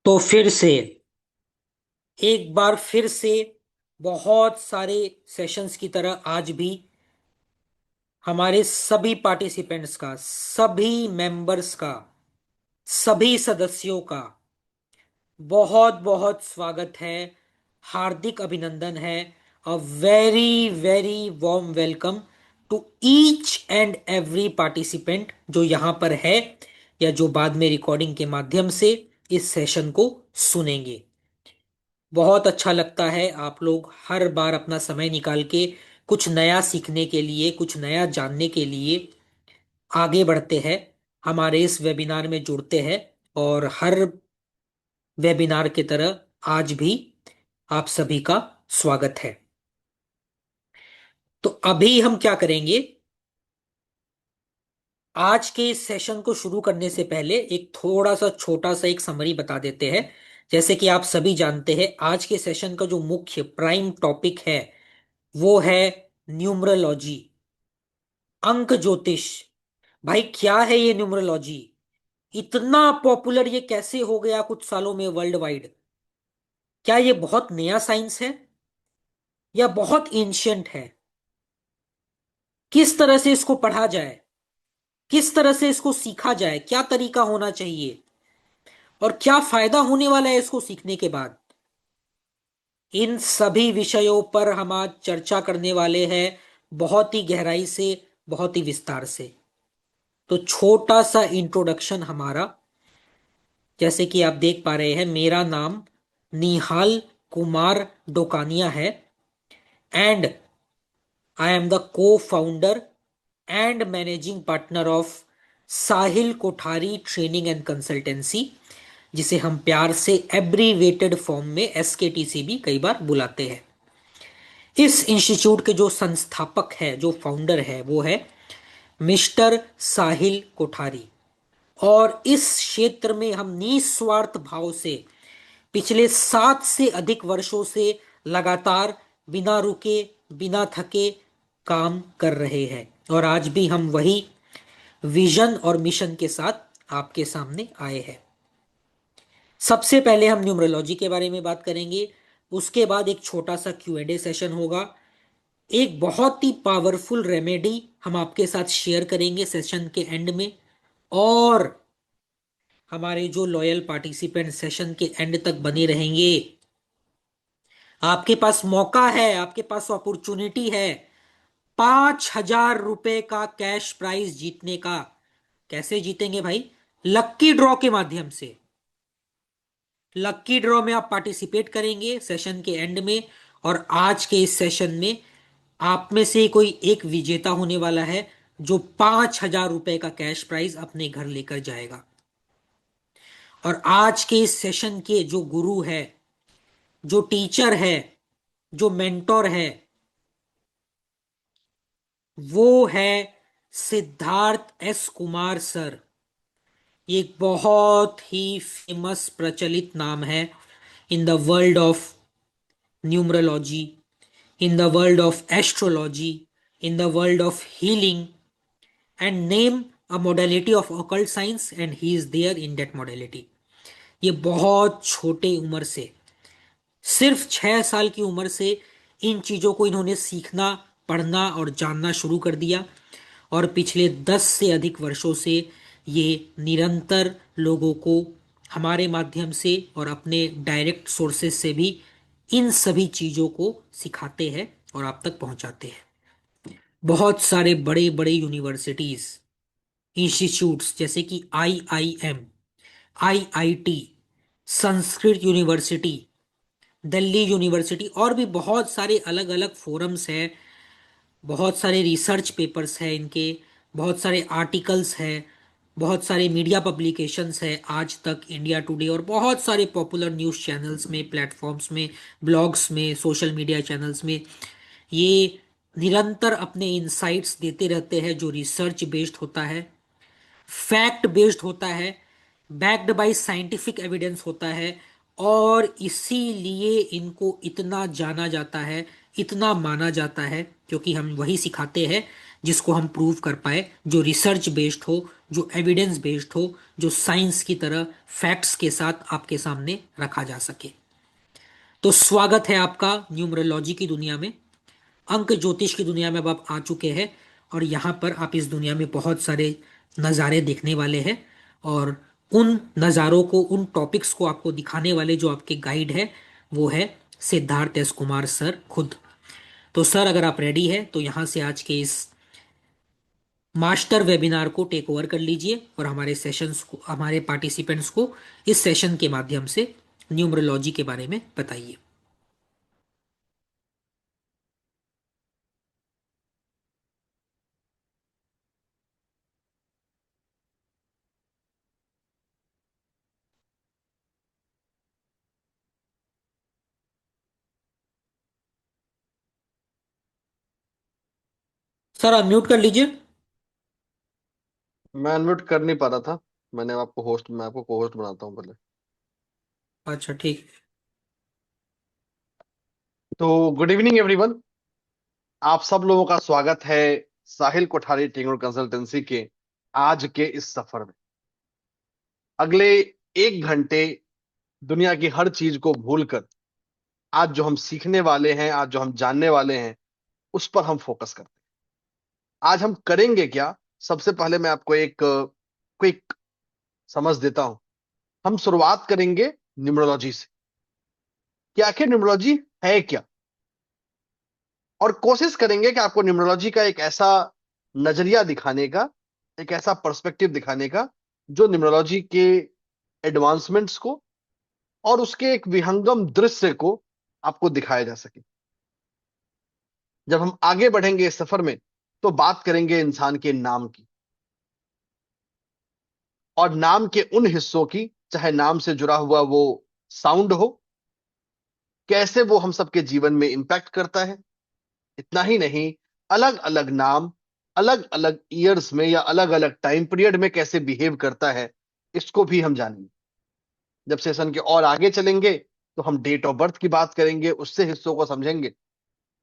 तो फिर से एक बार फिर से बहुत सारे सेशंस की तरह आज भी हमारे सभी पार्टिसिपेंट्स का, सभी मेंबर्स का, सभी सदस्यों का बहुत बहुत स्वागत है। हार्दिक अभिनंदन है। A very very warm welcome to each and every participant जो यहाँ पर है या जो बाद में रिकॉर्डिंग के माध्यम से इस सेशन को सुनेंगे। बहुत अच्छा लगता है आप लोग हर बार अपना समय निकाल के कुछ नया सीखने के लिए, कुछ नया जानने के लिए आगे बढ़ते हैं, हमारे इस वेबिनार में जुड़ते हैं। और हर वेबिनार की तरह आज भी आप सभी का स्वागत है। तो अभी हम क्या करेंगे, आज के इस सेशन को शुरू करने से पहले एक थोड़ा सा छोटा सा एक समरी बता देते हैं। जैसे कि आप सभी जानते हैं, आज के सेशन का जो मुख्य प्राइम टॉपिक है वो है न्यूमरोलॉजी, अंक ज्योतिष। भाई क्या है ये न्यूमरोलॉजी? इतना पॉपुलर ये कैसे हो गया कुछ सालों में वर्ल्ड वाइड? क्या ये बहुत नया साइंस है या बहुत एंशियंट है? किस तरह से इसको पढ़ा जाए, किस तरह से इसको सीखा जाए, क्या तरीका होना चाहिए और क्या फायदा होने वाला है इसको सीखने के बाद, इन सभी विषयों पर हम आज चर्चा करने वाले हैं, बहुत ही गहराई से, बहुत ही विस्तार से। तो छोटा सा इंट्रोडक्शन हमारा, जैसे कि आप देख पा रहे हैं, मेरा नाम निहाल कुमार डोकानिया है एंड आई एम द को founder and managing partner of Sahil Kothari training and consultancy, जिसे हम प्यार से एब्रीवेटेड फॉर्म में एसकेटीसी भी कई बार बुलाते हैं। इस इंस्टीट्यूट के जो संस्थापक है, जो फाउंडर है, वो है मिस्टर साहिल कोठारी। और इस क्षेत्र में हम निस्वार्थ भाव से पिछले 7 से अधिक वर्षों से लगातार बिना रुके, बिना थके काम कर रहे हैं। और आज भी हम वही विजन और मिशन के साथ आपके सामने आए हैं। सबसे पहले हम न्यूमरोलॉजी के बारे में बात करेंगे, उसके बाद एक छोटा सा Q&A सेशन होगा, एक बहुत ही पावरफुल रेमेडी हम आपके साथ शेयर करेंगे सेशन के एंड में। और हमारे जो लॉयल पार्टिसिपेंट सेशन के एंड तक बने रहेंगे, आपके पास मौका है, आपके पास अपॉर्चुनिटी है 5,000 रुपए का कैश प्राइज जीतने का। कैसे जीतेंगे भाई? लक्की ड्रॉ के माध्यम से। लक्की ड्रॉ में आप पार्टिसिपेट करेंगे सेशन के एंड में, और आज के इस सेशन में आप में से कोई एक विजेता होने वाला है जो 5,000 रुपए का कैश प्राइज अपने घर लेकर जाएगा। और आज के इस सेशन के जो गुरु है, जो टीचर है, जो मेंटोर है, वो है सिद्धार्थ एस कुमार सर। ये एक बहुत ही फेमस प्रचलित नाम है in the world of numerology, in the world of astrology, in the world of healing, and name a modality of occult science and he is there in that modality. ये बहुत छोटे उम्र से, सिर्फ 6 साल की उम्र से इन चीज़ों को इन्होंने सीखना, पढ़ना और जानना शुरू कर दिया। और पिछले 10 से अधिक वर्षों से ये निरंतर लोगों को हमारे माध्यम से और अपने डायरेक्ट सोर्सेज से भी इन सभी चीज़ों को सिखाते हैं और आप तक पहुंचाते हैं। बहुत सारे बड़े बड़े यूनिवर्सिटीज, इंस्टीट्यूट्स जैसे कि IIM, IIT, Sanskrit university, Delhi university और भी बहुत सारे अलग अलग फोरम्स हैं, बहुत सारे रिसर्च पेपर्स हैं इनके, बहुत सारे आर्टिकल्स हैं, बहुत सारे मीडिया पब्लिकेशंस है, आज तक, इंडिया टुडे और बहुत सारे पॉपुलर न्यूज़ चैनल्स में, प्लेटफॉर्म्स में, ब्लॉग्स में, सोशल मीडिया चैनल्स में ये निरंतर अपने इंसाइट्स देते रहते हैं जो रिसर्च बेस्ड होता है, फैक्ट बेस्ड होता है, बैक्ड बाय साइंटिफिक एविडेंस होता है। और इसीलिए इनको इतना जाना जाता है, इतना माना जाता है, क्योंकि हम वही सिखाते हैं जिसको हम प्रूव कर पाए, जो रिसर्च बेस्ड हो, जो एविडेंस बेस्ड हो, जो साइंस की तरह फैक्ट्स के साथ आपके सामने रखा जा सके। तो स्वागत है आपका न्यूमरोलॉजी की दुनिया में। अंक ज्योतिष की दुनिया में अब आप आ चुके हैं, और यहाँ पर आप इस दुनिया में बहुत सारे नज़ारे देखने वाले हैं, और उन नज़ारों को, उन टॉपिक्स को आपको दिखाने वाले जो आपके गाइड है, वो है सिद्धार्थ एस कुमार सर खुद। तो सर, अगर आप रेडी है तो यहाँ से आज के इस मास्टर वेबिनार को टेक ओवर कर लीजिए, और हमारे सेशंस को, हमारे पार्टिसिपेंट्स को इस सेशन के माध्यम से न्यूमरोलॉजी के बारे में बताइए। सर, अनम्यूट कर लीजिए। मैं अनम्यूट कर नहीं पा रहा था। मैं आपको को होस्ट बनाता हूँ पहले। अच्छा, ठीक। तो गुड इवनिंग एवरीवन। आप सब लोगों का स्वागत है साहिल कोठारी टेंगुर कंसल्टेंसी के आज के इस सफर में। अगले 1 घंटे दुनिया की हर चीज को भूलकर आज जो हम सीखने वाले हैं, आज जो हम जानने वाले हैं, उस पर हम फोकस करते हैं। आज हम करेंगे क्या? सबसे पहले मैं आपको एक क्विक समझ देता हूं। हम शुरुआत करेंगे न्यूमरोलॉजी से कि आखिर न्यूमरोलॉजी है क्या, और कोशिश करेंगे कि आपको न्यूमरोलॉजी का एक ऐसा नजरिया दिखाने का, एक ऐसा पर्सपेक्टिव दिखाने का जो न्यूमरोलॉजी के एडवांसमेंट्स को और उसके एक विहंगम दृश्य को आपको दिखाया जा सके। जब हम आगे बढ़ेंगे इस सफर में तो बात करेंगे इंसान के नाम की, और नाम के उन हिस्सों की, चाहे नाम से जुड़ा हुआ वो साउंड हो, कैसे वो हम सबके जीवन में इंपैक्ट करता है। इतना ही नहीं, अलग अलग नाम अलग अलग ईयर्स में या अलग अलग टाइम पीरियड में कैसे बिहेव करता है, इसको भी हम जानेंगे। जब सेशन के और आगे चलेंगे तो हम डेट ऑफ बर्थ की बात करेंगे, उससे हिस्सों को समझेंगे,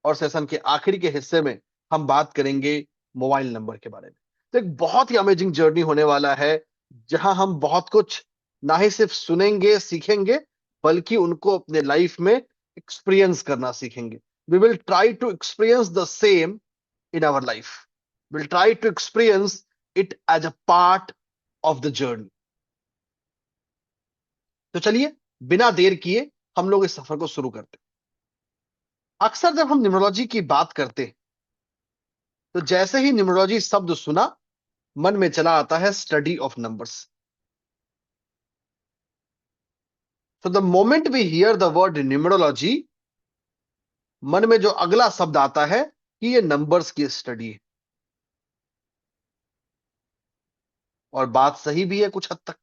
और सेशन के आखिरी के हिस्से में हम बात करेंगे मोबाइल नंबर के बारे में। तो एक बहुत ही अमेजिंग जर्नी होने वाला है, जहां हम बहुत कुछ ना ही सिर्फ सुनेंगे सीखेंगे, बल्कि उनको अपने लाइफ में एक्सपीरियंस करना सीखेंगे। We will try to experience the same in our life. We'll try to experience it as a part of the journey. तो चलिए, बिना देर किए हम लोग इस सफर को शुरू करते हैं। अक्सर जब हम न्यूमरोलॉजी की बात करते हैं तो जैसे ही न्यूमरोलॉजी शब्द सुना, मन में चला आता है study of numbers. So the moment we hear the word numerology, मन में जो अगला शब्द आता है कि ये नंबर्स की स्टडी है। और बात सही भी है कुछ हद तक,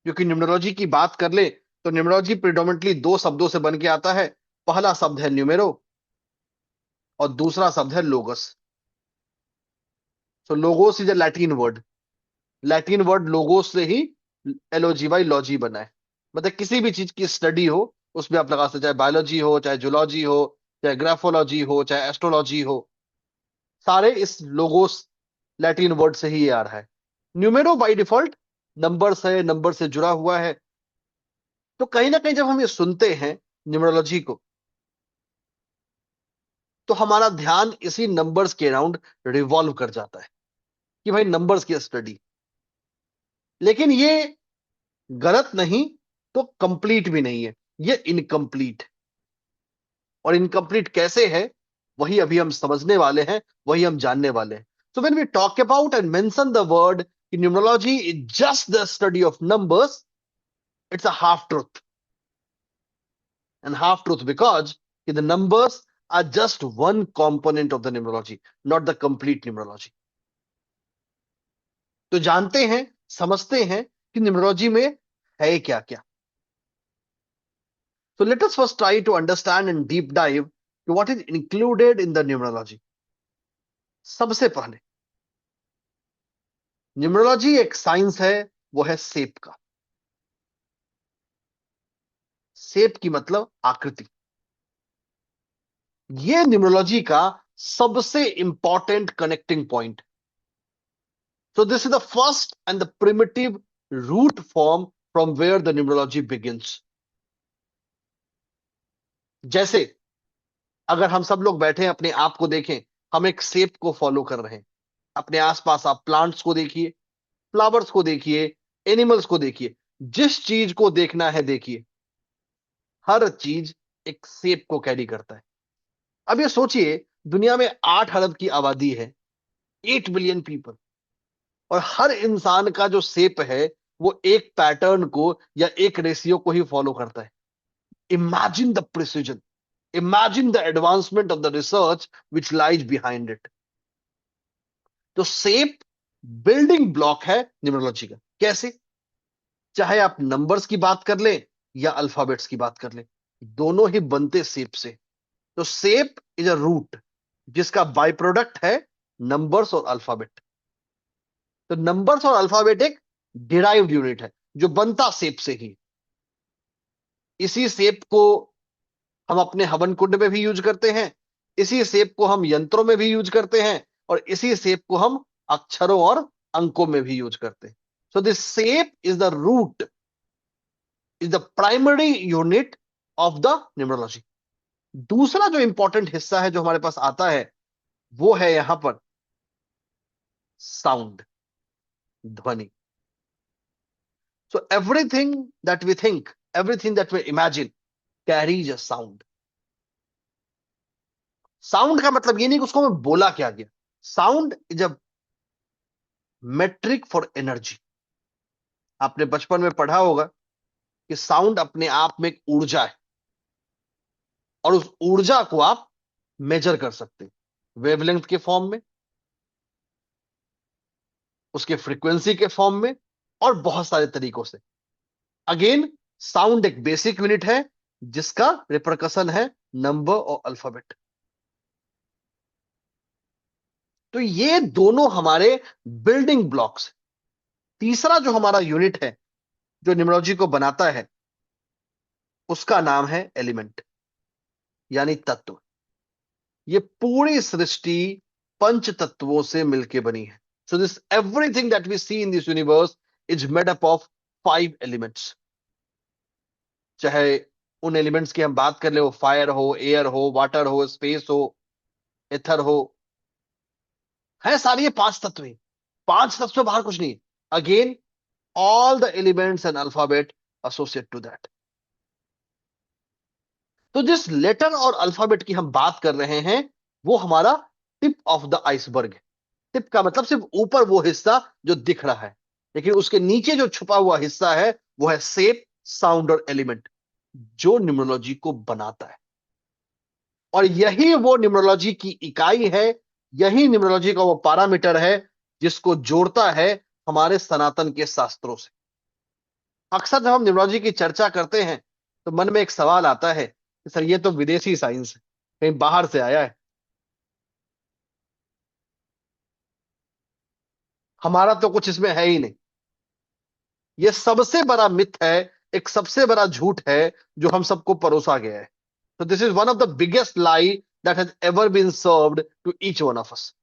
क्योंकि न्यूमरोलॉजी की बात कर ले तो न्यूमरोलॉजी प्रिडोमिनेटली 2 शब्दों से बन के आता है। पहला शब्द है न्यूमेरो और दूसरा शब्द है logos. So logos is a Latin word. Latin word logos से ही एलओजीवाई लॉजी बना है। मतलब किसी भी चीज की स्टडी हो उसमें आप लगा सकते, चाहे बायोलॉजी हो, चाहे जूलॉजी हो, चाहे ग्राफोलॉजी हो, चाहे एस्ट्रोलॉजी हो, सारे इस लोगोस लैटिन वर्ड से ही आ रहा है। न्यूमेरो बाय डिफॉल्ट नंबर्स है, नंबर से जुड़ा हुआ है। तो कहीं ना कहीं जब हम ये सुनते हैं न्यूमरोलॉजी को, तो हमारा ध्यान इसी नंबर्स के अराउंड रिवॉल्व कर जाता है कि भाई नंबर्स की स्टडी। लेकिन ये गलत नहीं तो कंप्लीट भी नहीं है, ये इनकम्प्लीट। और इनकम्प्लीट कैसे है, वही अभी हम समझने वाले हैं, वही हम जानने वाले हैं। So when we talk about and mention the word numerology is just the study of numbers, it's a half truth. And half truth because the numbers are just one component of the numerology, not the complete numerology. तो जानते हैं, समझते हैं कि numerology में है क्या क्या। So let us first try to understand and deep dive to what is included in the numerology. सबसे पहले, न्यूमरोलॉजी एक साइंस है, वो है शेप का। शेप की मतलब आकृति। ये न्यूमरोलॉजी का सबसे important connecting point. So this is the first and the primitive root form from where the numerology begins. जैसे अगर हम सब लोग बैठे हैं, अपने आप को देखें, हम एक शेप को फॉलो कर रहे हैं। अपने आसपास आप प्लांट्स को देखिए, फ्लावर्स को देखिए, एनिमल्स को देखिए, जिस चीज को देखना है देखिए, हर चीज एक शेप को कैरी करता है। अब ये सोचिए, दुनिया में 8 अरब की आबादी है, 8 बिलियन पीपल, और हर इंसान का जो शेप है वो एक पैटर्न को या एक रेशियो को ही फॉलो करता है। Imagine the precision, imagine the advancement of the research which lies behind it. तो शेप बिल्डिंग ब्लॉक है न्यूमरोलॉजी का। कैसे? चाहे आप नंबर्स की बात कर लें या अल्फाबेट्स की बात कर लें, दोनों ही बनते शेप से। तो शेप इज अ रूट जिसका बाय प्रोडक्ट है नंबर्स और अल्फाबेट। तो नंबर्स और अल्फाबेट एक डिराइव्ड यूनिट है जो बनता शेप से ही। इसी शेप को हम अपने हवन कुंड में भी यूज करते हैं, इसी शेप को हम यंत्रों में भी यूज करते हैं, और इसी शेप को हम अक्षरों और अंकों में भी यूज करते हैं। So this shape is the root, is the primary unit of the numerology. दूसरा जो इंपॉर्टेंट हिस्सा है जो हमारे पास आता है वो है यहां पर साउंड, ध्वनि। So everything that we think, everything that we imagine carries a sound. Sound का मतलब ये नहीं कि उसको मैं बोला क्या गया। Sound is a metric for energy. आपने बचपन में पढ़ा होगा कि साउंड अपने आप में एक ऊर्जा है, और उस ऊर्जा को आप मेजर कर सकते हैं वेवलेंथ के फॉर्म में, उसके फ्रीक्वेंसी के फॉर्म में, और बहुत सारे तरीकों से। अगेन, साउंड एक बेसिक यूनिट है जिसका रिपरकशन है नंबर और अल्फाबेट। तो ये दोनों हमारे बिल्डिंग ब्लॉक्स। तीसरा जो हमारा यूनिट है जो न्यूमरोलॉजी को बनाता है उसका नाम है एलिमेंट, यानी तत्व। ये पूरी सृष्टि पंच तत्वों से मिलकर बनी है। So this everything that we see in this universe is made up of 5 elements. चाहे उन एलिमेंट्स की हम बात कर ले, वो फायर हो, एयर हो, वाटर हो, स्पेस हो, एथर हो, है सारी ये 5 तत्व ही। 5 तत्व से बाहर कुछ नहीं। Again, all the elements and alphabet associate to that. तो जिस लेटर और अल्फाबेट की हम बात कर रहे हैं वो हमारा टिप ऑफ द आइसबर्ग है। टिप का मतलब सिर्फ ऊपर वो हिस्सा जो दिख रहा है, लेकिन उसके नीचे जो छुपा हुआ हिस्सा है वो है शेप, साउंड और एलिमेंट, जो न्यूमरोलॉजी को बनाता है। और यही वो न्यूमरोलॉजी की इकाई है, यही न्यूमरोलॉजी का वो पैरामीटर है जिसको जोड़ता है हमारे सनातन के शास्त्रों से। अक्सर जब हम न्यूमरोलॉजी की चर्चा करते हैं तो मन में एक सवाल आता है कि सर ये तो विदेशी साइंस है, कहीं बाहर से आया है, हमारा तो कुछ इसमें है ही नहीं। ये सबसे बड़ा मिथ है, एक सबसे बड़ा झूठ है जो हम सबको परोसा गया है। तो this is one of the biggest lie that has ever been served to each one of us.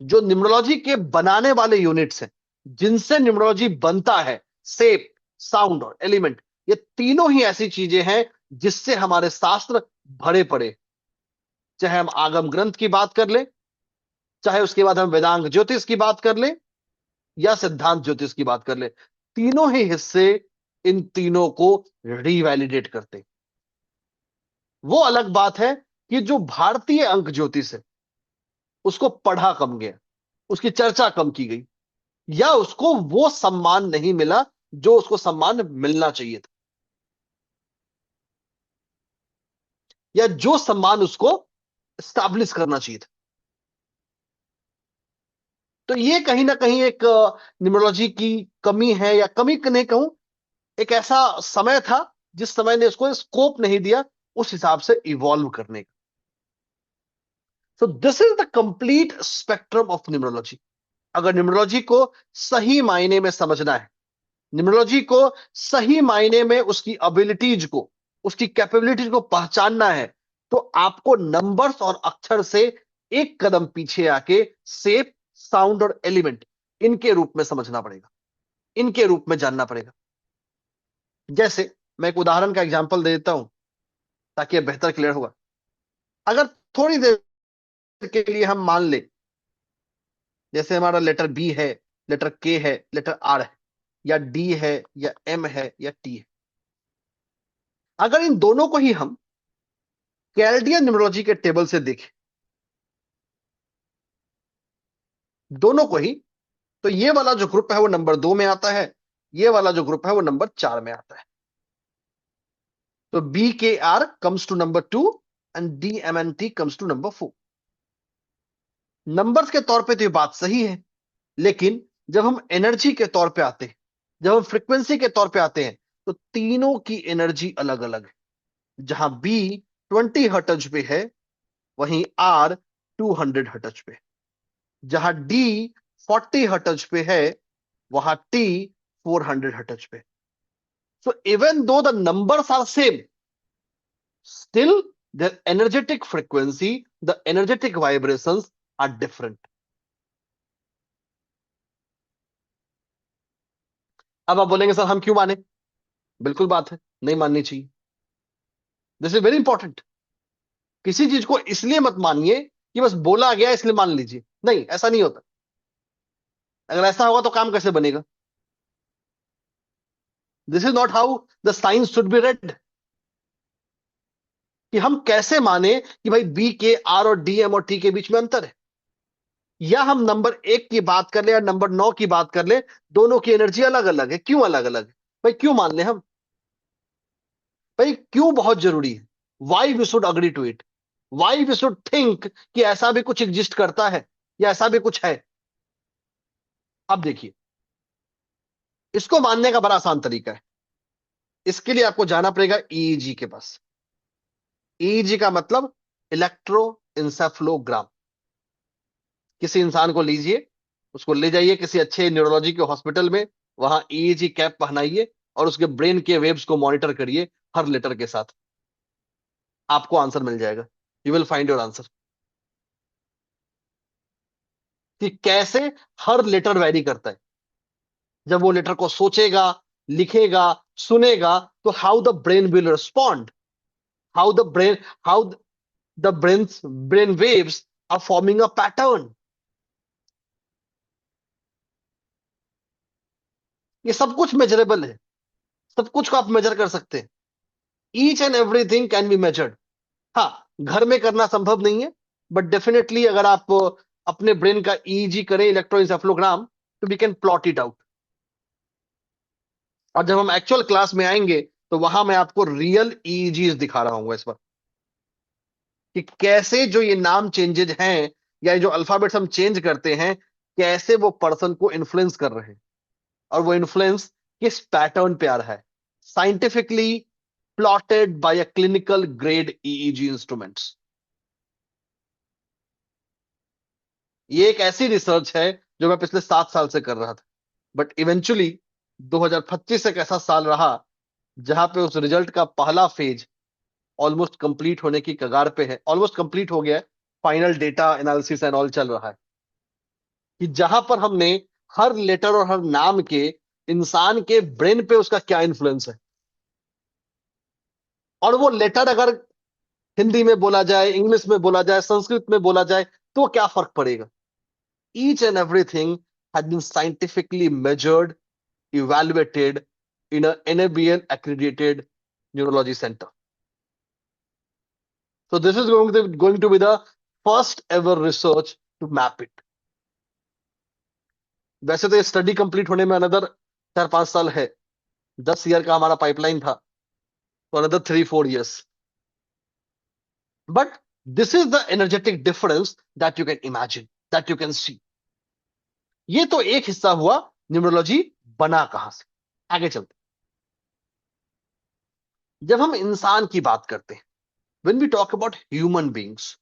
जो न्यूमरोलॉजी के बनाने वाले यूनिट्स हैं, जिनसे न्यूमरोलॉजी बनता है, शेप, साउंड और एलिमेंट, ये तीनों ही ऐसी चीजें हैं जिससे हमारे शास्त्र भरे पड़े। चाहे हम आगम ग्रंथ की बात कर ले, चाहे उसके बाद हम वेदांग ज्योतिष की बात कर ले, या सिद्धांत ज्योतिष की बात कर ले, तीनों ही हिस्से इन तीनों को रिवैलिडेट करते। वो अलग बात है कि जो भारतीय अंक ज्योतिष है उसको पढ़ा कम गया, उसकी चर्चा कम की गई, या उसको वो सम्मान नहीं मिला जो उसको सम्मान मिलना चाहिए था, या जो सम्मान उसको स्टैब्लिश करना चाहिए था। तो ये कहीं ना कहीं एक न्यूमरोलॉजी की कमी है, या कमी नहीं कहूं, एक ऐसा समय था जिस समय ने उसको स्कोप नहीं दिया उस हिसाब से इवॉल्व करने का। So this is the complete spectrum of numerology. अगर न्यूमरोलॉजी को सही मायने में समझना है, न्यूमरोलॉजी को सही मायने में उसकी एबिलिटीज को, उसकी कैपेबिलिटीज को पहचानना है, तो आपको नंबर्स और अक्षर से एक कदम पीछे आके शेप, साउंड और एलिमेंट इनके रूप में समझना पड़ेगा, इनके रूप में जानना पड़ेगा। जैसे मैं एक उदाहरण का एग्जांपल दे देता हूं ताकि यह बेहतर क्लियर होगा। अगर थोड़ी देर के लिए हम मान ले, जैसे हमारा लेटर बी है, लेटर के है, लेटर आर है, या डी है, या एम है, या टी है। अगर इन दोनों को ही हम कैल्डियन न्यूमरोलॉजी के टेबल से देखें, दोनों को ही, तो ये वाला जो ग्रुप है वो नंबर 2 में आता है, ये वाला जो ग्रुप है वो नंबर 4 में आता है। तो B K R comes to number 2 and D M N T comes to number 4। Numbers के तौर पे तो ये बात सही है, लेकिन जब हम एनर्जी के तौर पे आते हैं, जब हम फ्रीक्वेंसी के तौर पे आते हैं, तो तीनों की एनर्जी अलग अलग है। जहां बी 20 हर्ट्ज पे है, वहीं आर 200 हर्ट्ज पे है। जहां डी 40 हर्ट्ज पे है, वहां टी 400 हर्ट्ज पे। So even though the numbers are same, still the energetic frequency, the energetic vibrations are different. अब आप बोलेंगे सर हम क्यों माने? बिल्कुल बात है, नहीं माननी चाहिए। This is very important. किसी चीज को इसलिए मत मानिए कि बस बोला गया इसलिए मान लीजिए, नहीं, ऐसा नहीं होता। अगर ऐसा होगा तो काम कैसे बनेगा? This is not how the science should be red. कि हम कैसे माने कि भाई बी के आर और डी एम और टी के बीच में अंतर है, या हम नंबर 1 की बात कर ले या नंबर 9 की बात कर ले, दोनों की एनर्जी अलग अलग है। क्यों अलग अलग है? भाई क्यों मान ले हम? भाई क्यों बहुत जरूरी है? Why we should agree to it? Why we should think कि ऐसा भी कुछ एग्जिस्ट करता है, या ऐसा भी कुछ है? अब देखिए, इसको मानने का बड़ा आसान तरीका है। इसके लिए आपको जाना पड़ेगा ईईजी के पास। ईईजी का मतलब इलेक्ट्रो इंसेफ्लोग्राम। किसी इंसान को लीजिए, उसको ले जाइए किसी अच्छे न्यूरोलॉजी के हॉस्पिटल में, वहां ईईजी कैप पहनाइए और उसके ब्रेन के वेव्स को मॉनिटर करिए हर लेटर के साथ। आपको आंसर मिल जाएगा। You will find your answer, कि कैसे हर लेटर वैरी करता है। जब वो लेटर को सोचेगा, लिखेगा, सुनेगा, तो how the brain will respond, how the brain, how the brain waves are forming a pattern. ये सब कुछ मेजरेबल है, सब कुछ को आप मेजर कर सकते हैं। Each and everything can be measured. हाँ, घर में करना संभव नहीं है, बट डेफिनेटली अगर आप अपने ब्रेन का ईईजी करें, इलेक्ट्रोएंसेफलोग्राम, तो we can plot it out. और जब हम एक्चुअल क्लास में आएंगे, तो वहां मैं आपको रियल ईईजी दिखा रहा हूँ इस पर, कि कैसे जो ये नाम चेंजेज हैं, या ये जो अल्फाबेट्स हम चेंज करते हैं, कैसे वो पर्सन को इन्फ्लुएंस कर रहे हैं, और वो इन्फ्लुएंस किस पैटर्न पे आ रहा है, scientifically plotted by a clinical grade EEG instruments. ये एक ऐसी रिसर्च है जो मैं पिछले 7 साल से कर रहा था, बट इवेंचुअली 2025 एक ऐसा साल रहा जहां पे उस रिजल्ट का पहला फेज ऑलमोस्ट कंप्लीट होने की कगार पे है, ऑलमोस्ट कंप्लीट हो गया है। Final data analysis and all चल रहा है, कि जहां पर हमने हर लेटर और हर नाम के इंसान के ब्रेन पे उसका क्या इन्फ्लुएंस है, और वो लेटर अगर हिंदी में बोला जाए, इंग्लिश में बोला जाए, संस्कृत में बोला जाए, तो क्या फर्क पड़ेगा। Each and everything has been scientifically measured, evaluated in a NABL accredited neurology center. So this is going to be the first ever research to map it. वैसे तो ये स्टडी कंप्लीट होने में अनदर 4-5 साल है, 10 ईयर का हमारा pipeline था, तो another 3-4 years। But this is the energetic difference that you can imagine, that you can see. ये तो एक हिस्सा हुआ न्यूमरोलॉजी बना कहां से। आगे चलते, जब हम इंसान की बात करते हैं, when we talk about human beings,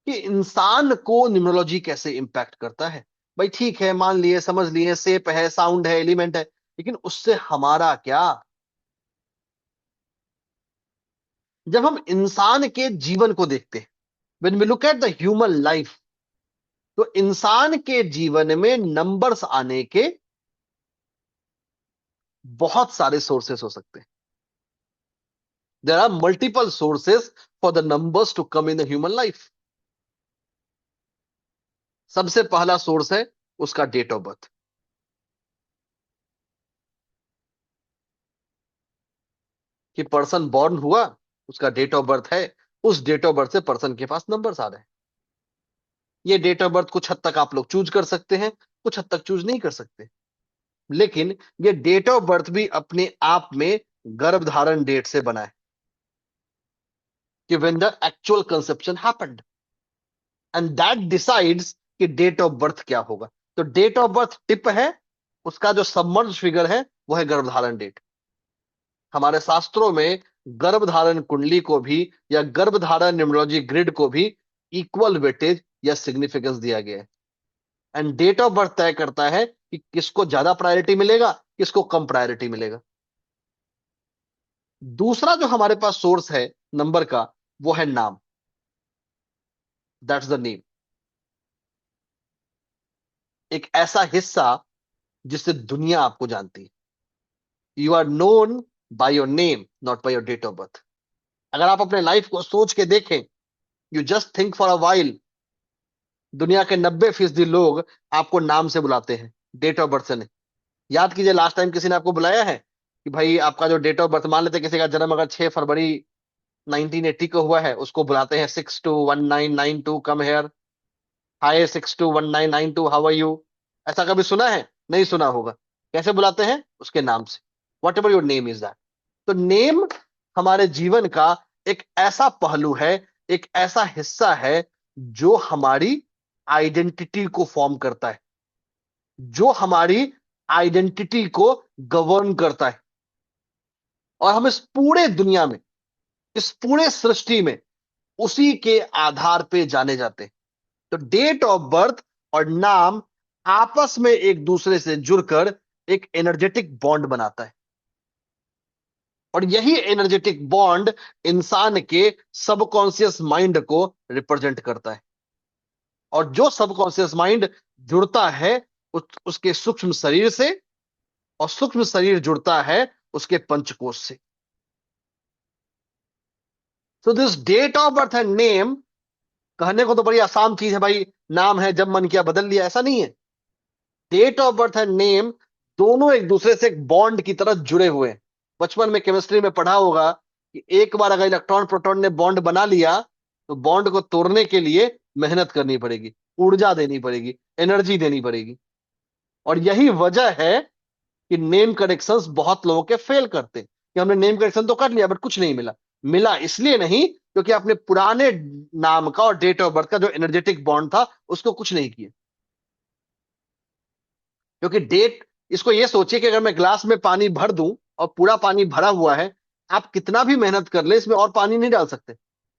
कि इंसान को न्यूमरोलॉजी कैसे इंपैक्ट करता है। भाई ठीक है, मान लिए, समझ लिए, शेप है, साउंड है, एलिमेंट है, लेकिन उससे हमारा क्या? जब हम इंसान के जीवन को देखते हैं, when we look at the human life, तो इंसान के जीवन में नंबर्स आने के बहुत सारे सोर्सेस हो सकते हैं। There are multiple sources for the numbers to come in the human life. सबसे पहला सोर्स है उसका डेट ऑफ बर्थ, कि पर्सन बॉर्न हुआ, उसका डेट ऑफ बर्थ है, उस डेट ऑफ बर्थ से पर्सन के पास नंबर्स आ रहे हैं। ये डेट ऑफ बर्थ कुछ हद तक आप लोग चूज कर सकते हैं, कुछ हद तक चूज नहीं कर सकते, लेकिन ये डेट ऑफ बर्थ भी अपने आप में गर्भधारण डेट से बना है, कि when the actual conception happened, and that decides कि डेट ऑफ बर्थ क्या होगा। तो डेट ऑफ बर्थ टिप है, उसका जो सबमर्ज फिगर है वो है गर्भधारण डेट। हमारे शास्त्रों में गर्भधारण कुंडली को भी या गर्भधारण न्यूमरोलॉजी ग्रिड को भी इक्वल वेटेज या सिग्निफिकेंस दिया गया है, एंड डेट ऑफ बर्थ तय करता है कि किसको ज्यादा प्रायोरिटी मिलेगा, किसको कम प्रायोरिटी मिलेगा। दूसरा जो हमारे पास सोर्स है नंबर का, वो है नाम, दैट्स द नेम। एक ऐसा हिस्सा जिससे दुनिया आपको जानती है। You are known by your name, not by your date of birth. अगर आप अपने लाइफ को सोच के देखें, you just think for a while, दुनिया के 90% लोग आपको नाम से बुलाते हैं, डेट ऑफ बर्थ से नहीं। याद कीजिए लास्ट टाइम किसी ने आपको बुलाया है कि भाई आपका जो डेट ऑफ बर्थ, मान लेते हैं किसी का जन्म अगर 6 फरवरी 1980 को हुआ है, उसको बुलाते हैं 621992, come here, hi 621992, how are you. ऐसा कभी सुना है? नहीं सुना होगा। कैसे बुलाते हैं? उसके नाम से, what ever your name is that. तो नेम हमारे जीवन का एक ऐसा पहलू है, एक ऐसा हिस्सा है जो हमारी आइडेंटिटी को फॉर्म करता है, जो हमारी आइडेंटिटी को गवर्न करता है। और हम इस पूरे दुनिया में, इस पूरे सृष्टि में उसी के आधार पे जाने जाते हैं। तो डेट ऑफ बर्थ और नाम आपस में एक दूसरे से जुड़कर एक एनर्जेटिक बॉन्ड बनाता है, और यही एनर्जेटिक बॉन्ड इंसान के सबकॉन्शियस माइंड को रिप्रेजेंट करता है। और जो सबकॉन्शियस माइंड जुड़ता है उसके सूक्ष्म शरीर से, और सूक्ष्म शरीर जुड़ता है उसके पंचकोश से। So this date of birth and name, कहने को तो बड़ी आसान चीज है भाई, नाम है जब मन किया बदल लिया, ऐसा नहीं है। Date of birth and name दोनों एक दूसरे से एक बॉन्ड की तरह जुड़े हुए हैं। बचपन में केमिस्ट्री में पढ़ा होगा कि एक बार अगर इलेक्ट्रॉन प्रोटॉन ने बॉन्ड बना लिया, तो बॉन्ड को तोड़ने के लिए मेहनत करनी पड़ेगी, ऊर्जा देनी पड़ेगी, एनर्जी देनी पड़ेगी। और यही वजह है कि नेम करेक्शंस बहुत लोगों के फेल करते हैं, कि हमने नेम करेक्शन तो कर लिया बट कुछ नहीं मिला। मिला इसलिए नहीं क्योंकि आपने पुराने नाम का और डेट ऑफ बर्थ का जो एनर्जेटिक बॉन्ड था उसको कुछ नहीं किया। क्योंकि डेट, इसको ये सोचिए कि अगर मैं ग्लास में पानी भर दूं और पूरा पानी भरा हुआ है, आप कितना भी मेहनत कर ले इसमें और पानी नहीं डाल सकते।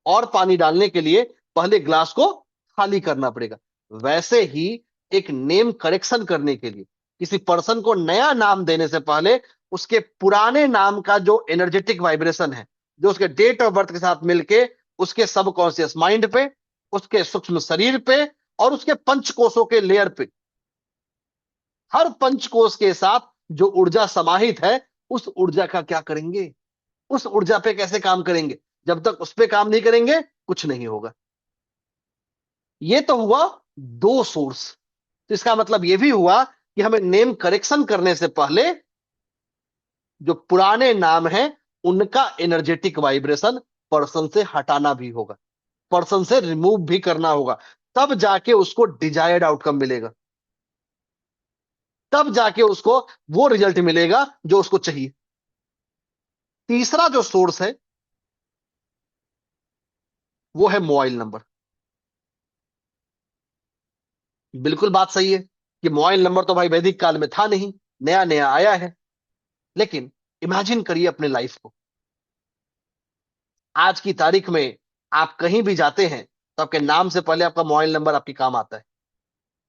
और पानी डालने के लिए पहले ग्लास को खाली करना पड़ेगा। वैसे ही एक नेम करेक्शन करने के लिए, किसी पर्सन को नया नाम देने से पहले उसके पुराने नाम का जो एनर्जेटिक वाइब्रेशन है, जो उसके डेट ऑफ बर्थ के साथ मिलके उसके सबकॉन्शियस माइंड पे, उसके सूक्ष्म शरीर पे और उसके पंचकोशों के लेयर पे, हर पंचकोश के साथ जो ऊर्जा समाहित है, उस ऊर्जा का क्या करेंगे, उस ऊर्जा पे कैसे काम करेंगे। जब तक उस पे काम नहीं करेंगे कुछ नहीं होगा। ये तो हुआ दो सोर्स। तो इसका मतलब ये भी हुआ कि हमें नेम करेक्शन करने से पहले जो पुराने नाम हैं उनका एनर्जेटिक वाइब्रेशन पर्सन से हटाना भी होगा, पर्सन से रिमूव भी करना होगा। तब जाके उसको डिजायर्ड आउटकम मिलेगा, तब जाके उसको वो रिजल्ट मिलेगा जो उसको चाहिए। तीसरा जो सोर्स है वो है मोबाइल नंबर। बिल्कुल बात सही है कि मोबाइल नंबर तो भाई वैदिक काल में था नहीं, नया नया आया है। लेकिन इमेजिन करिए अपने लाइफ को, आज की तारीख में आप कहीं भी जाते हैं तो आपके नाम से पहले आपका मोबाइल नंबर आपके काम आता है।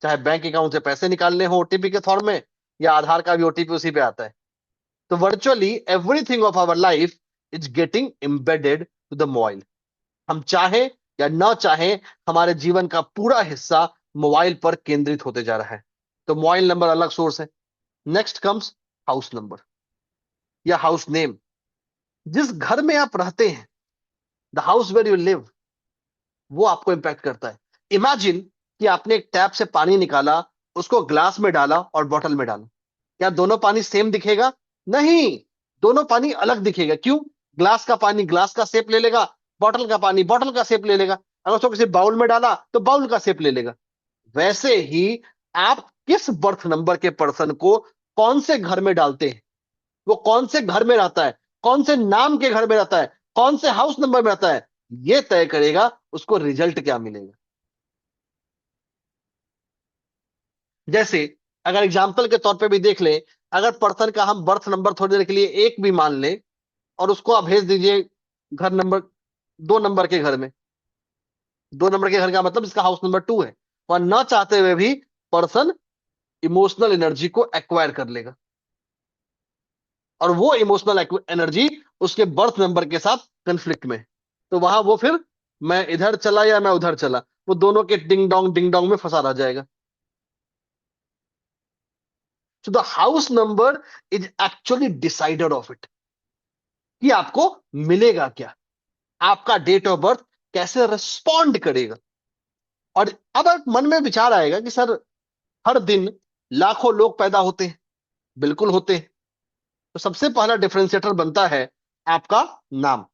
चाहे बैंक अकाउंट से पैसे निकालने हो ओटीपी के फॉर्म में, या आधार का भी ओटीपी उसी पे आता है। तो virtually everything of our life is getting embedded to the mobile. हम चाहे या ना चाहे, हमारे जीवन का पूरा हिस्सा मोबाइल पर केंद्रित होते जा रहा है। तो मोबाइल नंबर अलग सोर्स है। नेक्स्ट कम्स हाउस नंबर या हाउस नेम। जिस घर में आप रहते हैं, the house where you live, वो आपको इंपैक्ट करता है। इमेजिन कि आपने एक टैप से पानी निकाला, उसको ग्लास में डाला और बॉटल में डाला। क्या दोनों पानी सेम दिखेगा? नहीं, दोनों पानी अलग दिखेगा। क्यों? ग्लास का पानी ग्लास का शेप ले लेगा, बॉटल का पानी बॉटल का शेप ले लेगा। अगर उसको किसी बाउल में डाला तो बाउल का शेप ले लेगा। वैसे ही आप किस बर्थ नंबर के पर्सन को कौन से घर में डालते हैं, वो कौन से घर में रहता है, कौन से नाम के घर में रहता है, कौन से हाउस नंबर में रहता है, ये तय करेगा उसको रिजल्ट क्या मिलेगा। जैसे अगर एग्जाम्पल के तौर पे भी देख लें, अगर पर्सन का हम बर्थ नंबर थोड़ी देर के लिए एक भी मान लें और उसको आप भेज दीजिए घर नंबर 2 नंबर के घर में। 2 नंबर के घर का मतलब इसका हाउस नंबर 2 है। वह ना चाहते हुए भी पर्सन इमोशनल एनर्जी को एक्वायर कर लेगा, और वो इमोशनल एनर्जी उसके बर्थ नंबर के साथ कंफ्लिक्ट में है। तो वहां वो फिर मैं इधर चला या मैं उधर चला, वो दोनों के डिंग डोंग में फंसा रह जाएगा। तो the house number is actually decider of it, कि आपको मिलेगा क्या, आपका डेट ऑफ बर्थ कैसे रिस्पॉन्ड करेगा। और अब एक मन में विचार आएगा कि सर, हर दिन लाखों लोग पैदा होते हैं। बिल्कुल होते हैं। तो सबसे पहला डिफरेंशिएटर बनता है आपका नाम,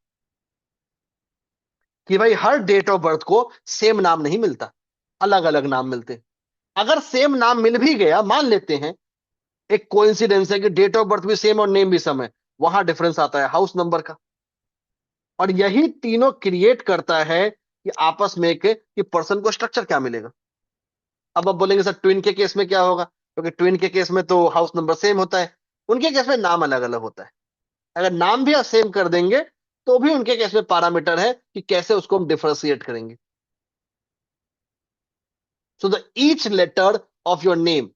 कि भाई हर डेट ऑफ बर्थ को सेम नाम नहीं मिलता, अलग अलग नाम मिलते हैं। अगर सेम नाम मिल भी गया, मान लेते हैं एक कोइंसिडेंस है कि डेट ऑफ बर्थ भी सेम और नेम भी सेम है, वहां डिफरेंस आता है हाउस नंबर का। और यही तीनों क्रिएट करता है कि आपस में एक कि पर्सन को स्ट्रक्चर क्या मिलेगा। अब आप बोलेंगे सर ट्विन के केस में क्या होगा, क्योंकि ट्विन के केस में तो हाउस नंबर सेम होता है, उनके केस में नाम अलग अलग होता है। अगर नाम भी सेम कर देंगे तो भी उनके केस में पैरामीटर है कि कैसे उसको हम डिफरेंशिएट करेंगे। So the each letter of your name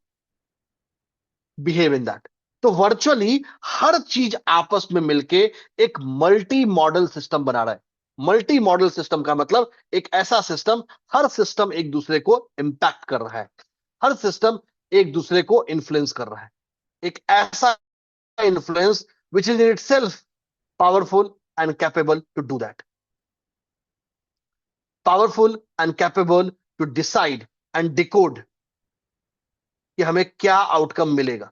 behave in that. तो वर्चुअली हर चीज आपस में मिलके एक मल्टी मॉडल सिस्टम बना रहा है। मल्टी मॉडल सिस्टम का मतलब एक ऐसा सिस्टम, हर सिस्टम एक दूसरे को इंपैक्ट कर रहा है, हर सिस्टम एक दूसरे को इन्फ्लुएंस कर रहा है। एक ऐसा influence which is in itself powerful and capable to do that. Powerful and capable to decide and decode कि हमें क्या आउटकम मिलेगा,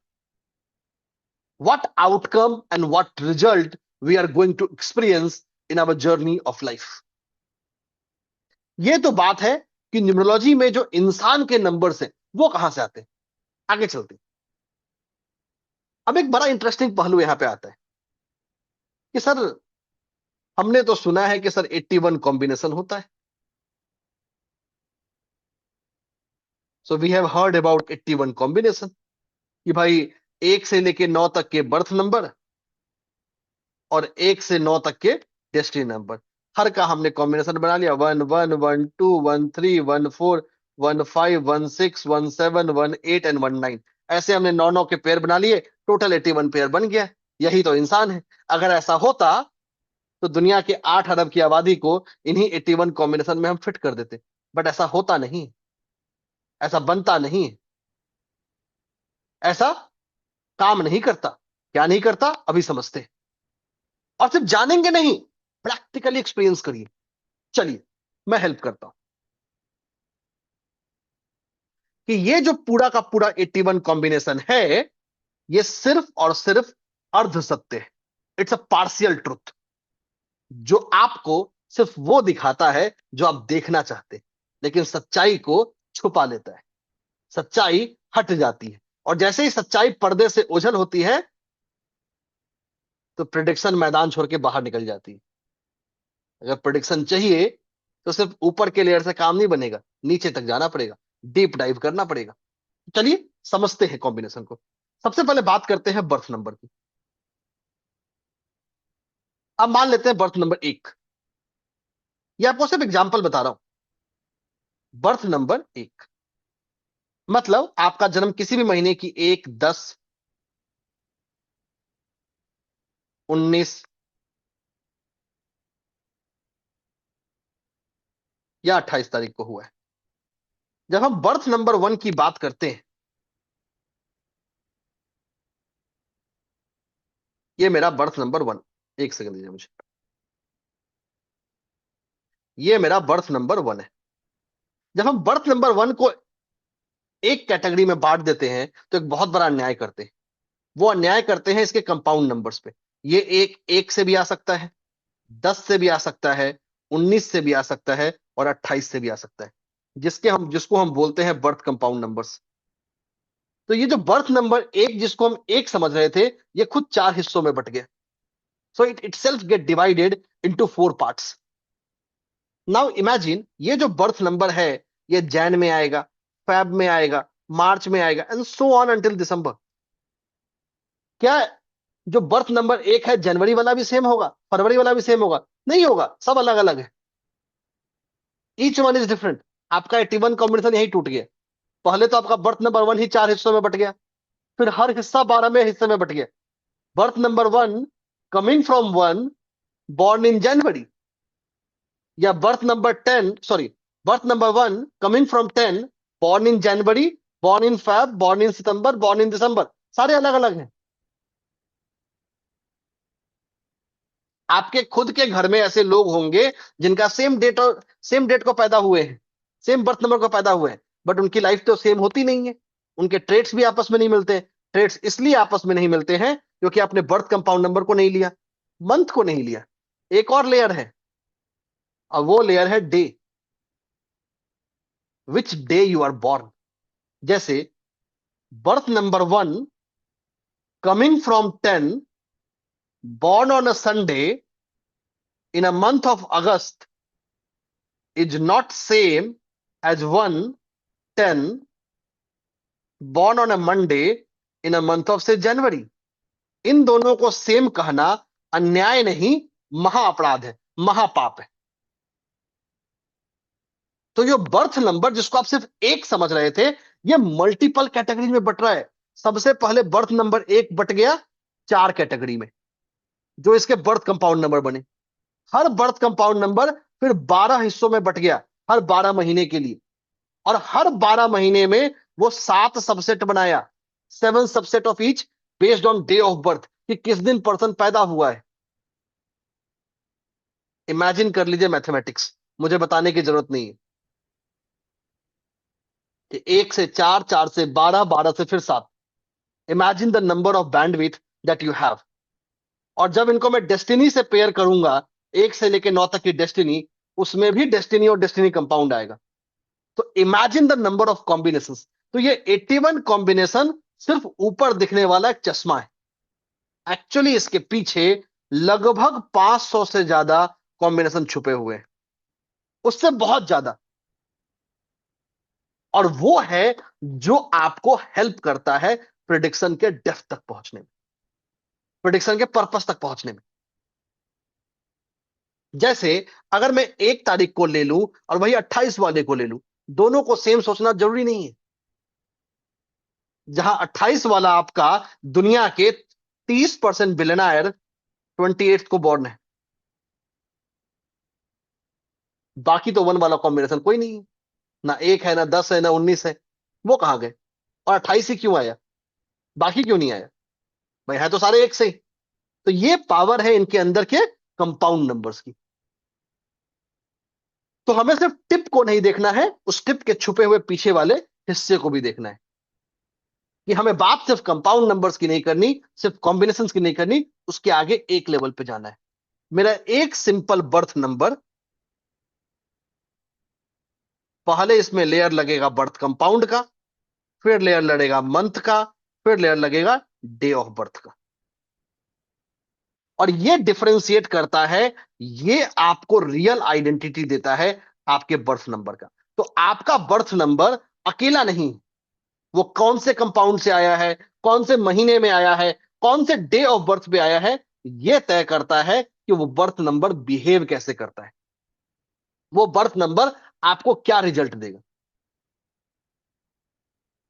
what outcome and what result we are going to experience in our journey of life। ये तो बात है कि numerology में जो इंसान के नंबर्स हैं वो कहां से आते हैं। आगे चलते हैं। अब एक बड़ा इंटरेस्टिंग पहलू यहां पे आता है कि सर, हमने तो सुना है कि सर 81 कॉम्बिनेशन होता है। So we have heard about 81 combination, कि भाई 1 से लेके 9 तक के बर्थ नंबर और 1 से 9 तक के डेस्टिनी नंबर, हर का हमने कॉम्बिनेशन बना लिया। 1 1 1 2 1 3 1 4 1 5 1 6 1 7 1 8 एंड 1 9। ऐसे हमने 9 9 के पेयर बना लिए, टोटल 81 पेयर बन गया। यही तो इंसान है। अगर ऐसा होता तो दुनिया के 8 अरब की आबादी को इन्हीं 81 कॉम्बिनेशन में हम फिट कर देते। बट ऐसा होता नहीं, ऐसा बनता नहीं, ऐसा काम नहीं करता। क्या नहीं करता, अभी समझते हैं। और सिर्फ जानेंगे नहीं, प्रैक्टिकली एक्सपीरियंस करिए। चलिए मैं हेल्प करता हूं कि ये जो पूरा का पूरा 81 कॉम्बिनेशन है, ये सिर्फ और सिर्फ अर्ध सत्य है। इट्स अ पार्शियल ट्रुथ, जो आपको सिर्फ वो दिखाता है जो आप देखना चाहते हैं, लेकिन सच्चाई को छुपा लेता है। सच्चाई हट जाती है, और जैसे ही सच्चाई पर्दे से ओझल होती है तो प्रिडिक्शन मैदान छोड़ के बाहर निकल जाती है। अगर प्रिडिक्शन चाहिए तो सिर्फ ऊपर के लेयर से काम नहीं बनेगा, नीचे तक जाना पड़ेगा, डीप डाइव करना पड़ेगा। चलिए समझते हैं कॉम्बिनेशन को। सबसे पहले बात करते हैं बर्थ नंबर की। अब मान लेते हैं बर्थ नंबर 1। ये आपको सिर्फ एग्जांपल बता रहा हूं। बर्थ नंबर 1 मतलब आपका जन्म किसी भी महीने की 1, 10, 19, या 28 तारीख को हुआ है। जब हम बर्थ नंबर 1 की बात करते हैं, ये मेरा बर्थ नंबर 1, एक सेकंड दीजिए मुझे, ये मेरा बर्थ नंबर 1 है। जब हम बर्थ नंबर 1 को एक कैटेगरी में बांट देते हैं तो एक बहुत बड़ा अन्याय करते हैं। वो अन्याय करते हैं इसके कंपाउंड नंबर्स पे। ये एक से भी आ सकता है, 10 से भी आ सकता है, 19 से भी आ सकता है, और 28 से भी आ सकता है, जिसको हम बोलते हैं बर्थ कंपाउंड नंबर्स। तो ये जो बर्थ नंबर 1 जिसको हम एक समझ रहे थे, ये खुद 4 हिस्सों में बट गया। So it itself gate divided into 4 parts. Now imagine ये जो बर्थ नंबर है, ये जैन में आएगा, फेब में आएगा, मार्च में आएगा, एंड सो ऑन अंटिल दिसंबर। क्या जो बर्थ नंबर 1 है, जनवरी वाला भी सेम होगा, फरवरी वाला भी सेम होगा? नहीं होगा, सब अलग अलग है। Each one is different. आपका 81 कॉम्बिनेशन यही टूट गया। पहले तो आपका बर्थ नंबर 1 ही 4 हिस्सों में बट गया, फिर हर हिस्सा 12वें हिस्से में बट गया। Birth number 1 coming from 1 born in January, या birth number 1 coming from 10 born in January, born in Feb, born in September, born in December, सारे अलग अलग हैं। आपके खुद के घर में ऐसे लोग होंगे जिनका सेम डेट को पैदा हुए हैं, सेम बर्थ नंबर को पैदा हुए हैं, बट उनकी लाइफ तो सेम होती नहीं है। उनके ट्रेड्स भी आपस में नहीं मिलते। ट्रेड्स इसलिए आपस में नहीं मिलते हैं क्योंकि आपने बर्थ कंपाउंड नंबर को नहीं लिया, मंथ को नहीं लिया। एक और लेयर है, और वो लेयर है day, which day you are born. जैसे birth number 1 coming from 10, born on a Sunday in a month of August is not same as 1/10 born on a Monday in a month of say January। इन दोनों को same कहना अन्याय नहीं, महाअपराध है, महापाप है। तो ये बर्थ नंबर जिसको आप सिर्फ एक समझ रहे थे, ये मल्टीपल कैटेगरी में बट रहा है। सबसे पहले बर्थ नंबर 1 बट गया 4 कैटेगरी में, जो इसके बर्थ कंपाउंड नंबर बने। हर बर्थ कंपाउंड नंबर फिर 12 हिस्सों में बट गया, हर 12 महीने के लिए। और हर 12 महीने में वो 7 सबसेट बनाया, 7 subset of each based on day of birth, कि किस दिन पर्सन पैदा हुआ है। इमेजिन कर लीजिए मैथमेटिक्स, मुझे बताने की जरूरत नहीं है कि 1 से 4, 4 से 12, 12 से फिर 7। Imagine the number of bandwidth that you have. और जब इनको मैं डेस्टिनी से पेयर करूंगा, 1 से लेकर 9 तक की डेस्टिनी, उसमें भी डेस्टिनी और डेस्टिनी कंपाउंड आएगा। तो imagine the number of combinations. तो ये 81 कॉम्बिनेशन सिर्फ ऊपर दिखने वाला एक चश्मा है। एक्चुअली इसके पीछे लगभग 500 से ज्यादा कॉम्बिनेशन छुपे हुए हैं, उससे बहुत ज्यादा। और वो है जो आपको हेल्प करता है प्रिडिक्शन के डेप्थ तक पहुंचने में, प्रिडिक्शन के पर्पस तक पहुंचने में। जैसे अगर मैं 1 तारीख को ले लूं और वही 28 वाले को ले लूं, दोनों को सेम सोचना जरूरी नहीं है। जहां 28 वाला आपका दुनिया के 30% बिलियनर 28 को बॉर्न है, बाकी तो 1 वाला कॉम्बिनेशन कोई नहीं है। ना 1 है, ना 10 है, ना 19 है। वो कहां गए? और 28 ही क्यों आया, बाकी क्यों नहीं आया? भाई है तो सारे 1 से ही। तो ये पावर है इनके अंदर के कंपाउंड नंबर्स की। तो हमें सिर्फ टिप को नहीं देखना है, उस टिप के छुपे हुए पीछे वाले हिस्से को भी देखना है। कि हमें बात सिर्फ कंपाउंड नंबर्स की नहीं करनी, सिर्फ कॉम्बिनेशंस की नहीं करनी, उसके आगे एक लेवल पे जाना है। मेरा एक सिंपल बर्थ नंबर, पहले इसमें लेयर लगेगा बर्थ कंपाउंड का, फिर लेयर लगेगा मंथ का, फिर लेयर लगेगा डे ऑफ बर्थ का। और ये डिफरेंशिएट करता है, ये आपको रियल आइडेंटिटी देता है आपके बर्थ नंबर का। तो आपका बर्थ नंबर अकेला नहीं, वो कौन से कंपाउंड से आया है, कौन से महीने में आया है, कौन से डे ऑफ बर्थ पे आया है, ये तय करता है कि वो बर्थ नंबर बिहेव कैसे करता है, वो बर्थ नंबर आपको क्या रिजल्ट देगा।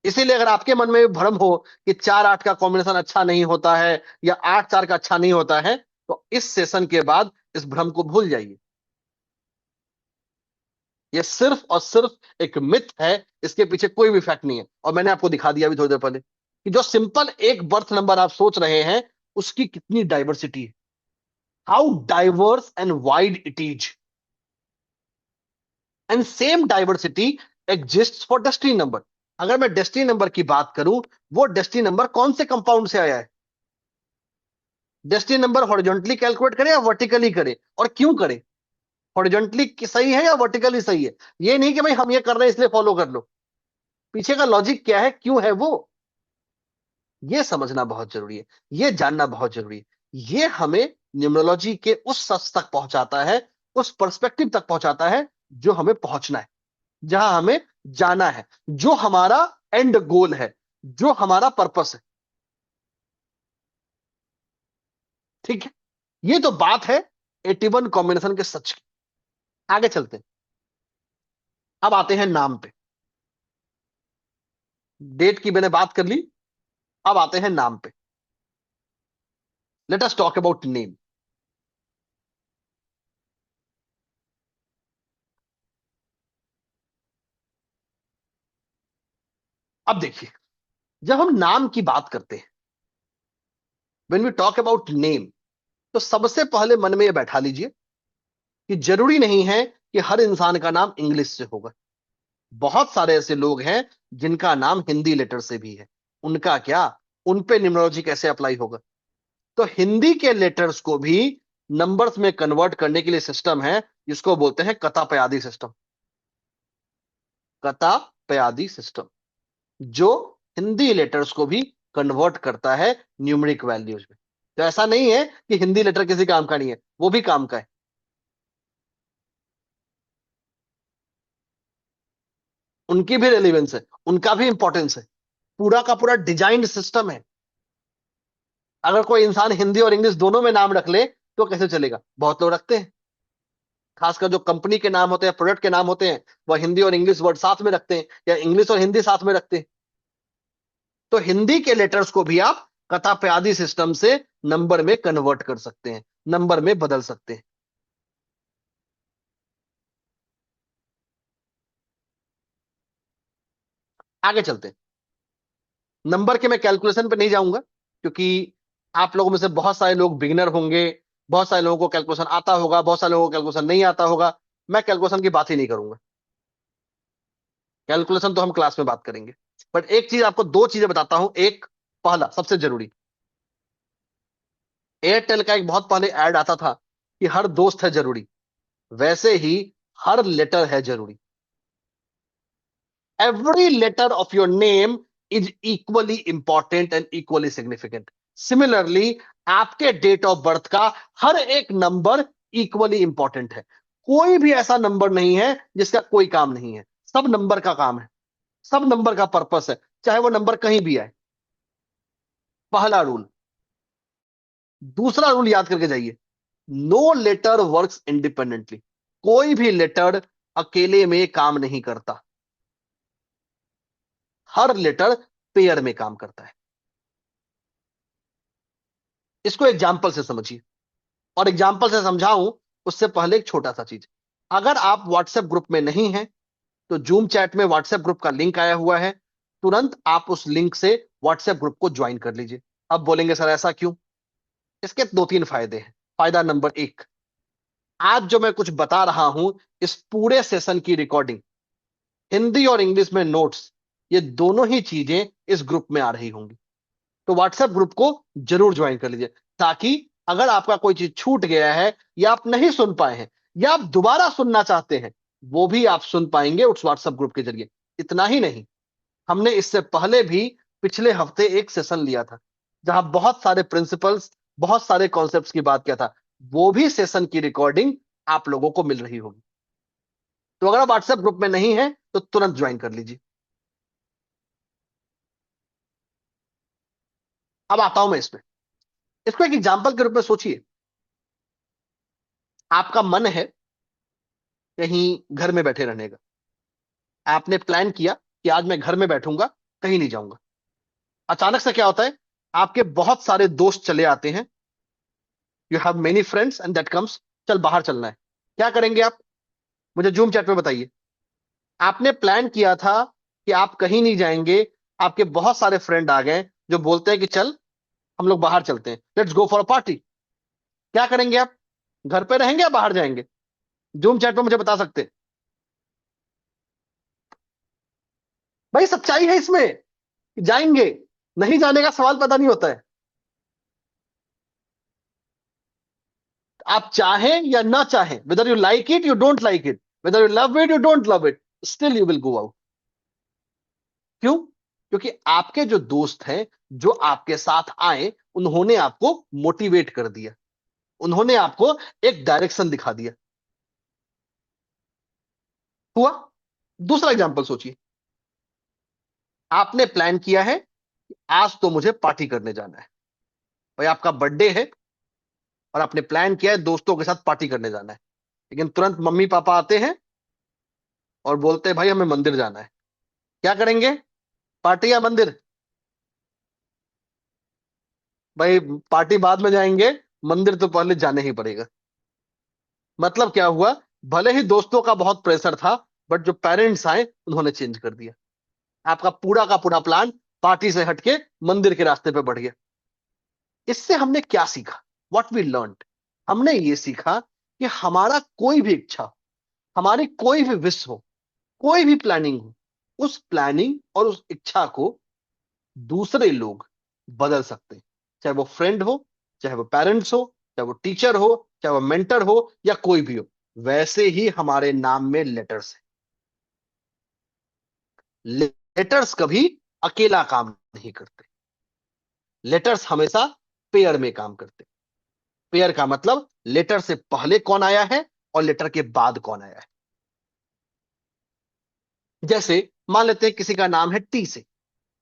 इसीलिए अगर आपके मन में भी भ्रम हो कि 4-8 का कॉम्बिनेशन अच्छा नहीं होता है, या 8-4 का अच्छा नहीं होता है, तो इस सेशन के बाद इस भ्रम को भूल जाइए। ये सिर्फ और सिर्फ एक मिथ है, इसके पीछे कोई भी फैक्ट नहीं है। और मैंने आपको दिखा दिया अभी थोड़ी देर पहले कि जो सिंपल एक बर्थ नंबर आप सोच रहे हैं, उसकी कितनी डाइवर्सिटी है, how diverse and wide it is. And same diversity exist for destiny number. अगर मैं डेस्टिनी नंबर की बात करूं, वो डेस्टिनी नंबर कौन से कंपाउंड से आया है? डेस्टिनी नंबर हॉरिजॉन्टली कैलकुलेट करें या वर्टिकली करें, और क्यों करें? हॉरिजॉन्टली सही है या वर्टिकली सही है? ये नहीं कि भाई हम ये कर रहे हैं इसलिए फॉलो कर लो। पीछे का लॉजिक क्या है, क्यों है वो, ये समझना बहुत जरूरी है, ये जानना बहुत जरूरी है। ये हमें न्यूमरोलॉजी के उस सच तक पहुंचाता है, उस पर्सपेक्टिव तक पहुंचाता है जो हमें पहुंचना है, जहां हमें जाना है, जो हमारा एंड गोल है, जो हमारा पर्पस है। ठीक है, ये तो बात है 81 कॉम्बिनेशन के सच की। आगे चलते हैं, अब आते हैं नाम पे। डेट की मैंने बात कर ली, अब आते हैं नाम पे। Let us talk about name. अब देखिए, जब हम नाम की बात करते हैं, when we talk about name, तो सबसे पहले मन में यह बैठा लीजिए कि जरूरी नहीं है कि हर इंसान का नाम इंग्लिश से होगा। बहुत सारे ऐसे लोग हैं जिनका नाम हिंदी लेटर से भी है। उनका क्या, उन पे न्यूमरोलॉजी कैसे अप्लाई होगा? तो हिंदी के लेटर्स को भी नंबर्स में कन्वर्ट करने के लिए सिस्टम है, जिसको बोलते हैं कता पयादी सिस्टम। कता पयादी सिस्टम, जो हिंदी लेटर्स को भी कन्वर्ट करता है न्यूमेरिक वैल्यूज में। तो ऐसा नहीं है कि हिंदी लेटर किसी काम का नहीं है, वो भी काम का है। उनकी भी रेलिवेंस है, उनका भी इंपॉर्टेंस है। पूरा का पूरा डिजाइंड सिस्टम है। अगर कोई इंसान हिंदी और इंग्लिश दोनों में नाम रख ले तो कैसे चलेगा? बहुत लोग रखते हैं, खासकर जो कंपनी के नाम होते हैं, प्रोडक्ट के नाम होते हैं, वह हिंदी और इंग्लिश वर्ड साथ में रखते हैं, या इंग्लिश और हिंदी साथ में रखते हैं। तो हिंदी के लेटर्स को भी आप कथा प्यादी सिस्टम से नंबर में कन्वर्ट कर सकते हैं, नंबर में बदल सकते हैं। आगे चलते हैं। नंबर के मैं कैलकुलेशन पे नहीं जाऊंगा, क्योंकि आप लोगों में से बहुत सारे लोग बिगिनर होंगे, बहुत सारे लोगों को कैलकुलेशन आता होगा, बहुत सारे लोगों को कैलकुलेशन नहीं आता होगा। मैं कैलकुलेशन की बात ही नहीं करूंगा, कैलकुलेशन तो हम क्लास में बात करेंगे। बट एक चीज आपको, दो चीजें बताता हूं। एक, पहला सबसे जरूरी, एयरटेल का एक बहुत पहले ऐड आता था कि हर दोस्त है जरूरी, वैसे ही हर लेटर है जरूरी। Every letter of your name is equally important and equally significant. Similarly, आपके डेट ऑफ बर्थ का हर एक नंबर इक्वली इंपॉर्टेंट है। कोई भी ऐसा नंबर नहीं है जिसका कोई काम नहीं है, सब नंबर का काम है, सब नंबर का पर्पस है, चाहे वो नंबर कहीं भी आए। पहला रूल। दूसरा रूल याद करके जाइए, नो लेटर वर्क्स इंडिपेंडेंटली। कोई भी लेटर अकेले में काम नहीं करता, हर लेटर पेयर में काम करता है। इसको एग्जाम्पल से समझिए, और एग्जाम्पल से समझाऊं उससे पहले एक छोटा सा चीज। अगर आप व्हाट्सएप ग्रुप में नहीं हैं, तो जूम चैट में व्हाट्सएप ग्रुप का लिंक आया हुआ है, तुरंत आप उस लिंक से व्हाट्सएप ग्रुप को ज्वाइन कर लीजिए। अब बोलेंगे सर ऐसा क्यों? इसके दो तीन फायदे हैं। फायदा नंबर एक, आज जो मैं कुछ बता रहा हूं, इस पूरे सेशन की रिकॉर्डिंग, हिंदी और इंग्लिश में नोट्स, ये दोनों ही चीजें इस ग्रुप में आ रही होंगी। तो व्हाट्सएप ग्रुप को जरूर ज्वाइन कर लीजिए, ताकि अगर आपका कोई चीज छूट गया है, या आप नहीं सुन पाए हैं, या आप दोबारा सुनना चाहते हैं, वो भी आप सुन पाएंगे उस व्हाट्सएप ग्रुप के जरिए। इतना ही नहीं, हमने इससे पहले भी पिछले हफ्ते एक सेशन लिया था, जहां बहुत सारे प्रिंसिपल्स, बहुत सारे कॉन्सेप्ट्स की बात किया था। वो भी सेशन की रिकॉर्डिंग आप लोगों को मिल रही होगी। तो अगर आप व्हाट्सएप ग्रुप में नहीं है तो तुरंत ज्वाइन कर लीजिए। अब आता हूं मैं इसमें, इसको एक एग्जाम्पल के रूप में सोचिए। आपका मन है कहीं घर में बैठे रहने का, आपने प्लान किया कि आज मैं घर में बैठूंगा, कहीं नहीं जाऊंगा। अचानक से क्या होता है, आपके बहुत सारे दोस्त चले आते हैं, you have many friends and that comes, चल बाहर चलना है। क्या करेंगे आप? मुझे जूम चैट में बताइए। आपने प्लान किया था कि आप कहीं नहीं जाएंगे, आपके बहुत सारे फ्रेंड आ गए जो बोलते हैं कि चल हम लोग बाहर चलते हैं, let's go for a party. क्या करेंगे आप? घर पे रहेंगे या बाहर जाएंगे? जूम चैट पे मुझे बता सकते हैं। भाई सच्चाई है इसमें कि जाएंगे, नहीं जाने का सवाल पैदा नहीं होता है। आप चाहें या ना चाहें, whether you like it you don't like it, whether you love it you don't love it, still you will go out. क्यों? क्योंकि आपके जो दोस्त हैं, जो आपके साथ आए, उन्होंने आपको मोटिवेट कर दिया, उन्होंने आपको एक डायरेक्शन दिखा दिया। हुआ? दूसरा एग्जांपल सोचिए। आपने प्लान किया है कि आज तो मुझे पार्टी करने जाना है। भाई आपका बर्थडे है और आपने प्लान किया है दोस्तों के साथ पार्टी करने जाना है, लेकिन तुरंत मम्मी पापा आते हैं और बोलते हैं भाई हमें मंदिर जाना है। क्या करेंगे? पार्टी या मंदिर? भाई पार्टी बाद में जाएंगे, मंदिर तो पहले जाने ही पड़ेगा। मतलब क्या हुआ? भले ही दोस्तों का बहुत प्रेशर था, बट जो पेरेंट्स आए उन्होंने चेंज कर दिया। आपका पूरा का पूरा प्लान पार्टी से हटके मंदिर के रास्ते पे बढ़ गया। इससे हमने क्या सीखा? What we learn? हमने ये सीखा कि हमारा कोई भी इच्छा, हमारी कोई भी विश हो, कोई भी प्लानिंग हो, उस प्लानिंग और उस इच्छा को दूसरे लोग बदल सकते हैं। चाहे वो फ्रेंड हो, चाहे वो पेरेंट्स हो, चाहे वो टीचर हो, चाहे वो मेंटर हो, या कोई भी हो। वैसे ही हमारे नाम में लेटर्स है। लेटर्स कभी अकेला काम नहीं करते। लेटर्स हमेशा पेयर में काम करते। पेयर का मतलब लेटर से पहले कौन आया है और लेटर के बाद कौन आया है। जैसे मान लेते हैं किसी का नाम है टी से।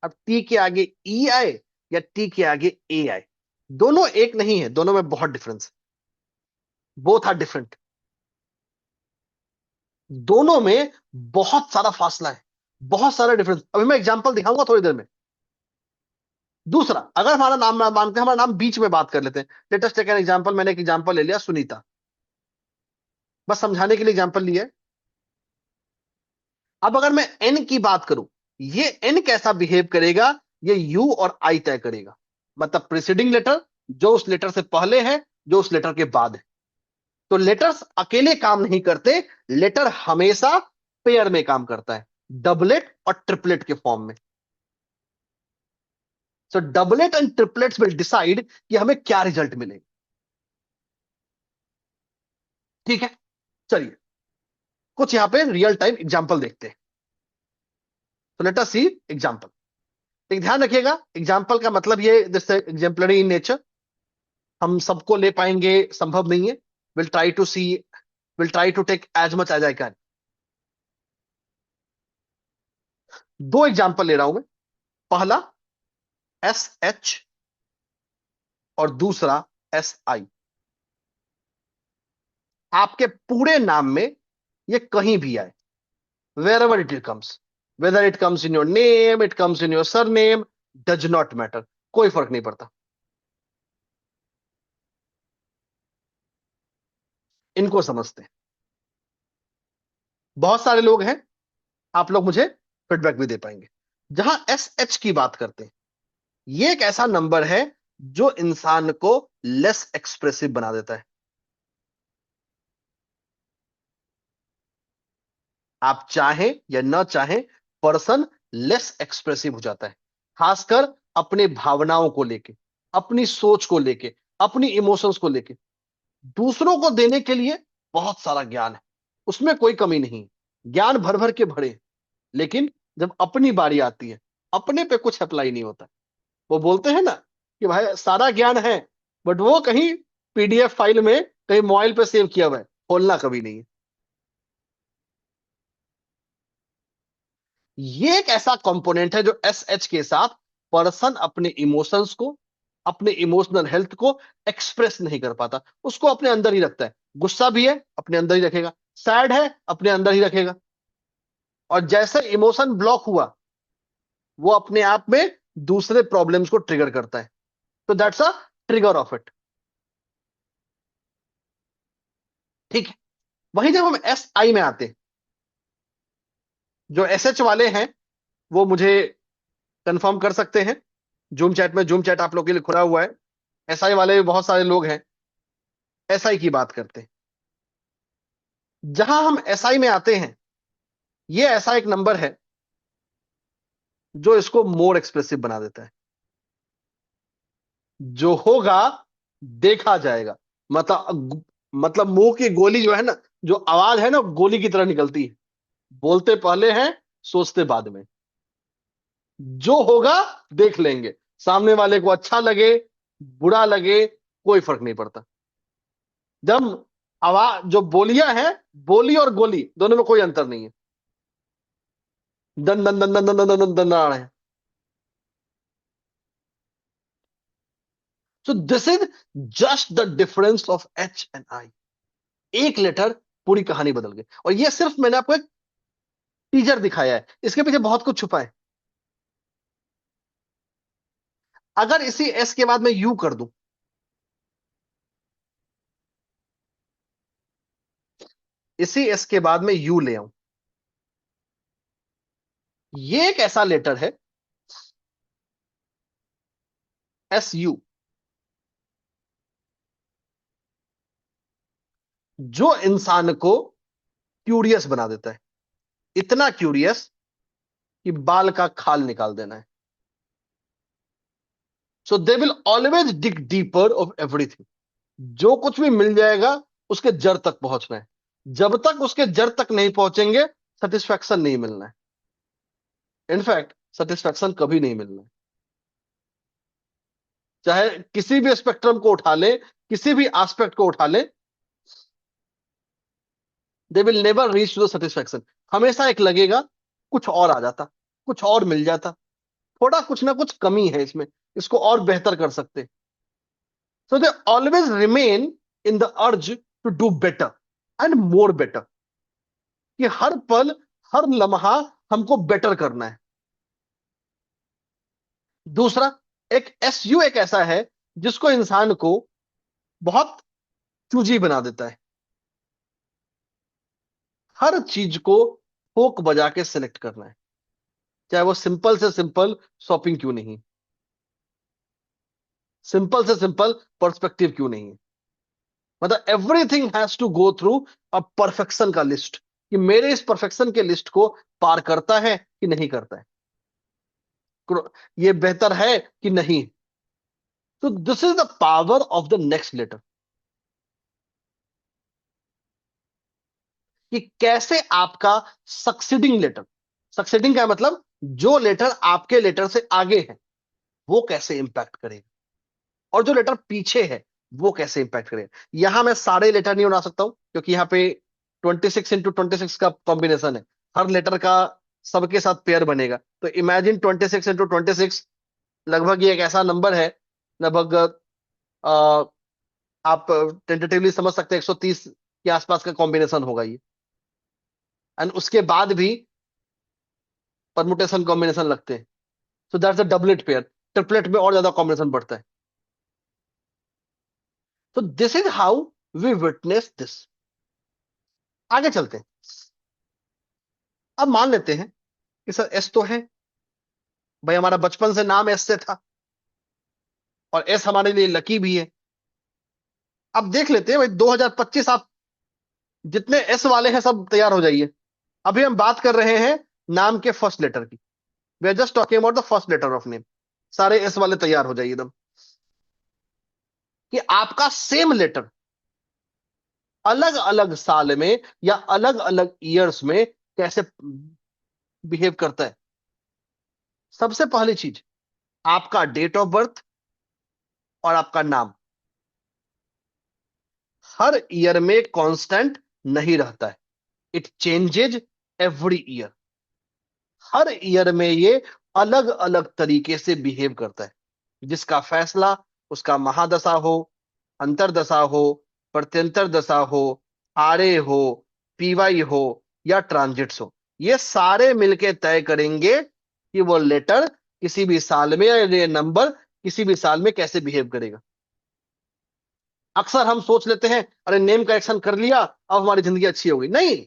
अब टी के आगे ई आए या टी के आगे ए आए, दोनों एक नहीं है, दोनों में बहुत डिफरेंस। Both are different. दोनों में बहुत सारा फासला है, बहुत सारा डिफरेंस। अभी मैं एग्जांपल दिखाऊंगा थोड़ी देर में। दूसरा, अगर हमारा नाम मानते हैं, हमारा नाम बीच में बात कर लेते हैं। Let us take an example. मैंने एक एग्जांपल ले लिया सुनीता, बस समझाने के लिए एग्जांपल लिया है। अब अगर मैं एन की बात करूं, ये एन कैसा बिहेव करेगा, ये यू और आई तय करेगा। मतलब प्रीसीडिंग लेटर जो उस लेटर से पहले है, जो उस लेटर के बाद है। तो लेटर्स अकेले काम नहीं करते, लेटर हमेशा पेयर में काम करता है, डबलेट और ट्रिपलेट के फॉर्म में। So doublet and triplets will decide कि हमें क्या रिजल्ट मिलेगा। ठीक है, चलिए कुछ यहां पे रियल टाइम एग्जांपल देखते हैं। तो लेट अस सी एग्जांपल। एक ध्यान रखिएगा, एग्जाम्पल का मतलब ये जैसे एग्जाम्पलरी इन नेचर, हम सबको ले पाएंगे संभव नहीं है। Will try to see, will try to take as much as I can. दो एग्जाम्पल ले रहा हूं मैं। पहला एस एच और दूसरा एस आई। आपके पूरे नाम में ये कहीं भी आए, wherever it comes, whether it comes in your name, it comes in your surname, does not matter, कोई फर्क नहीं पड़ता। इनको समझते हैं। बहुत सारे लोग हैं, आप लोग मुझे फीडबैक भी दे पाएंगे। जहां एस एच की बात करते हैं, ये एक ऐसा नंबर है जो इंसान को लेस एक्सप्रेसिव बना देता है। आप चाहें या ना चाहें, पर्सन लेस एक्सप्रेसिव हो जाता है, खासकर अपने भावनाओं को लेके, अपनी सोच को लेके, अपनी इमोशंस को लेके। दूसरों को देने के लिए बहुत सारा ज्ञान है, उसमें कोई कमी नहीं, ज्ञान भर भर के भरे। लेकिन जब अपनी बारी आती है, अपने पे कुछ अप्लाई नहीं होता। वो बोलते हैं ना कि भाई सारा ज्ञान है, बट वो कहीं पीडीएफ फाइल में कहीं मोबाइल पे सेव किया हुआ है, खोलना कभी नहीं है। ये एक ऐसा कंपोनेंट है जो एस एच के साथ पर्सन अपने इमोशंस को, अपने इमोशनल हेल्थ को एक्सप्रेस नहीं कर पाता, उसको अपने अंदर ही रखता है। गुस्सा भी है अपने अंदर ही रखेगा, सैड है अपने अंदर ही रखेगा, और जैसे इमोशन ब्लॉक हुआ, वो अपने आप में दूसरे प्रॉब्लम्स को ट्रिगर करता है। तो that's a trigger of it. ठीक है, वहीं जब हम एस आई में आते हैं, जो एसएच वाले हैं वो मुझे कंफर्म कर सकते हैं। जूम चैट में, जूम चैट आप लोग के लिए खुला हुआ है। एसआई वाले भी बहुत सारे लोग हैं। एसआई की बात करते हैं। जहां हम एसआई में आते हैं, ये ऐसा एक नंबर है जो इसको मोर एक्सप्रेसिव बना देता है। जो होगा देखा जाएगा। मतलब मुंह की गोली जो है ना, जो आवाज है ना, गोली की तरह निकलती है। बोलते पहले हैं, सोचते बाद में। जो होगा देख लेंगे। सामने वाले को अच्छा लगे, बुरा लगे, कोई फर्क नहीं पड़ता। जब आवाज, जो बोलियां हैं, बोली और गोली दोनों में कोई अंतर नहीं है। दन दन दन दन दन दन दन दन दन है। So this is just the difference of H and I. एक लेटर पूरी कहानी बदल गई। और ये सिर्फ मैंने आपको एक टीजर दिखाया है, इसके पीछे बहुत कुछ छुपा है। अगर इसी एस के बाद मैं यू कर दूं, इसी एस के बाद मैं यू ले आऊं, ये एक ऐसा लेटर है, एस यू, जो इंसान को क्यूरियस बना देता है। इतना क्यूरियस कि बाल का खाल निकाल देना है। So they will always dig deeper of everything. जो कुछ भी मिल जाएगा, उसके जड़ तक पहुंचना है। जब तक उसके जड़ तक नहीं पहुंचेंगे, सेटिस्फैक्शन नहीं मिलना है। इनफैक्ट सेटिस्फैक्शन कभी नहीं मिलना है। चाहे किसी भी स्पेक्ट्रम को उठा ले, किसी भी एस्पेक्ट को उठा ले, they will never reach to the satisfaction. हमेशा एक लगेगा कुछ और आ जाता, कुछ और मिल जाता, थोड़ा कुछ ना कुछ कमी है इसमें, इसको और बेहतर कर सकते। So they always remain in the urge to do better and more better. कि हर पल, हर लम्हा हमको बेटर करना है। दूसरा, एक एसयू एक ऐसा है जिसको इंसान को बहुत चूजी बना देता है। हर चीज को फोक बजा के सिलेक्ट करना है, चाहे वो सिंपल से सिंपल शॉपिंग क्यों नहीं, सिंपल से सिंपल पर्सपेक्टिव क्यों नहीं। मतलब everything has to go through a perfection का लिस्ट, कि मेरे इस परफेक्शन के लिस्ट को पार करता है कि नहीं करता है, ये बेहतर है कि नहीं। तो this is the power of the next letter. कि कैसे आपका सक्सीडिंग लेटर, सक्सीडिंग का मतलब जो लेटर आपके लेटर से आगे है वो कैसे इंपैक्ट करेगा, और जो लेटर पीछे है वो कैसे इंपैक्ट करेगा। यहां मैं सारे लेटर नहीं बना सकता हूं, क्योंकि यहाँ पे 26 into 26 का कॉम्बिनेशन है। हर लेटर का सबके साथ पेयर बनेगा। तो इमेजिन 26 into 26, लगभग ये एक ऐसा नंबर है, लगभग अ, आप टेंटेटिवली समझ सकते हैं 130 के आसपास का कॉम्बिनेशन होगा ये। एंड उसके बाद भी परमुटेशन कॉम्बिनेशन लगते हैं। So that's a doublet pair. Triplet में और ज्यादा कॉम्बिनेशन बढ़ता है। तो this is how we witness this. आगे चलते हैं। अब मान लेते हैं कि सर एस तो है भाई, हमारा बचपन से नाम एस से था, और एस हमारे लिए लकी भी है। अब देख लेते हैं भाई, 2025, आप जितने एस वाले हैं सब तैयार हो जाइए। अभी हम बात कर रहे हैं नाम के फर्स्ट लेटर की। We are just talking about the first letter of name. सारे एस वाले तैयार हो जाइए एकदम। कि आपका सेम लेटर अलग अलग साल में या अलग अलग ईयर्स में कैसे बिहेव करता है। सबसे पहली चीज, आपका डेट ऑफ बर्थ और आपका नाम हर ईयर में कांस्टेंट नहीं रहता है। It changes every year. Her year में ये अलग अलग तरीके से बिहेव करता है, जिसका फैसला उसका महादशा हो, अंतरदशा हो, प्रत्यंतर दशा हो, आरए हो, पीवाई हो, या ट्रांजिट्स हो, ये सारे मिलके तय करेंगे कि वो लेटर किसी भी साल में, या ये नंबर किसी भी साल में कैसे बिहेव करेगा। अक्सर हम सोच लेते हैं अरे नेम करेक्शन कर लिया अब हमारी जिंदगी अच्छी हो गई। नहीं,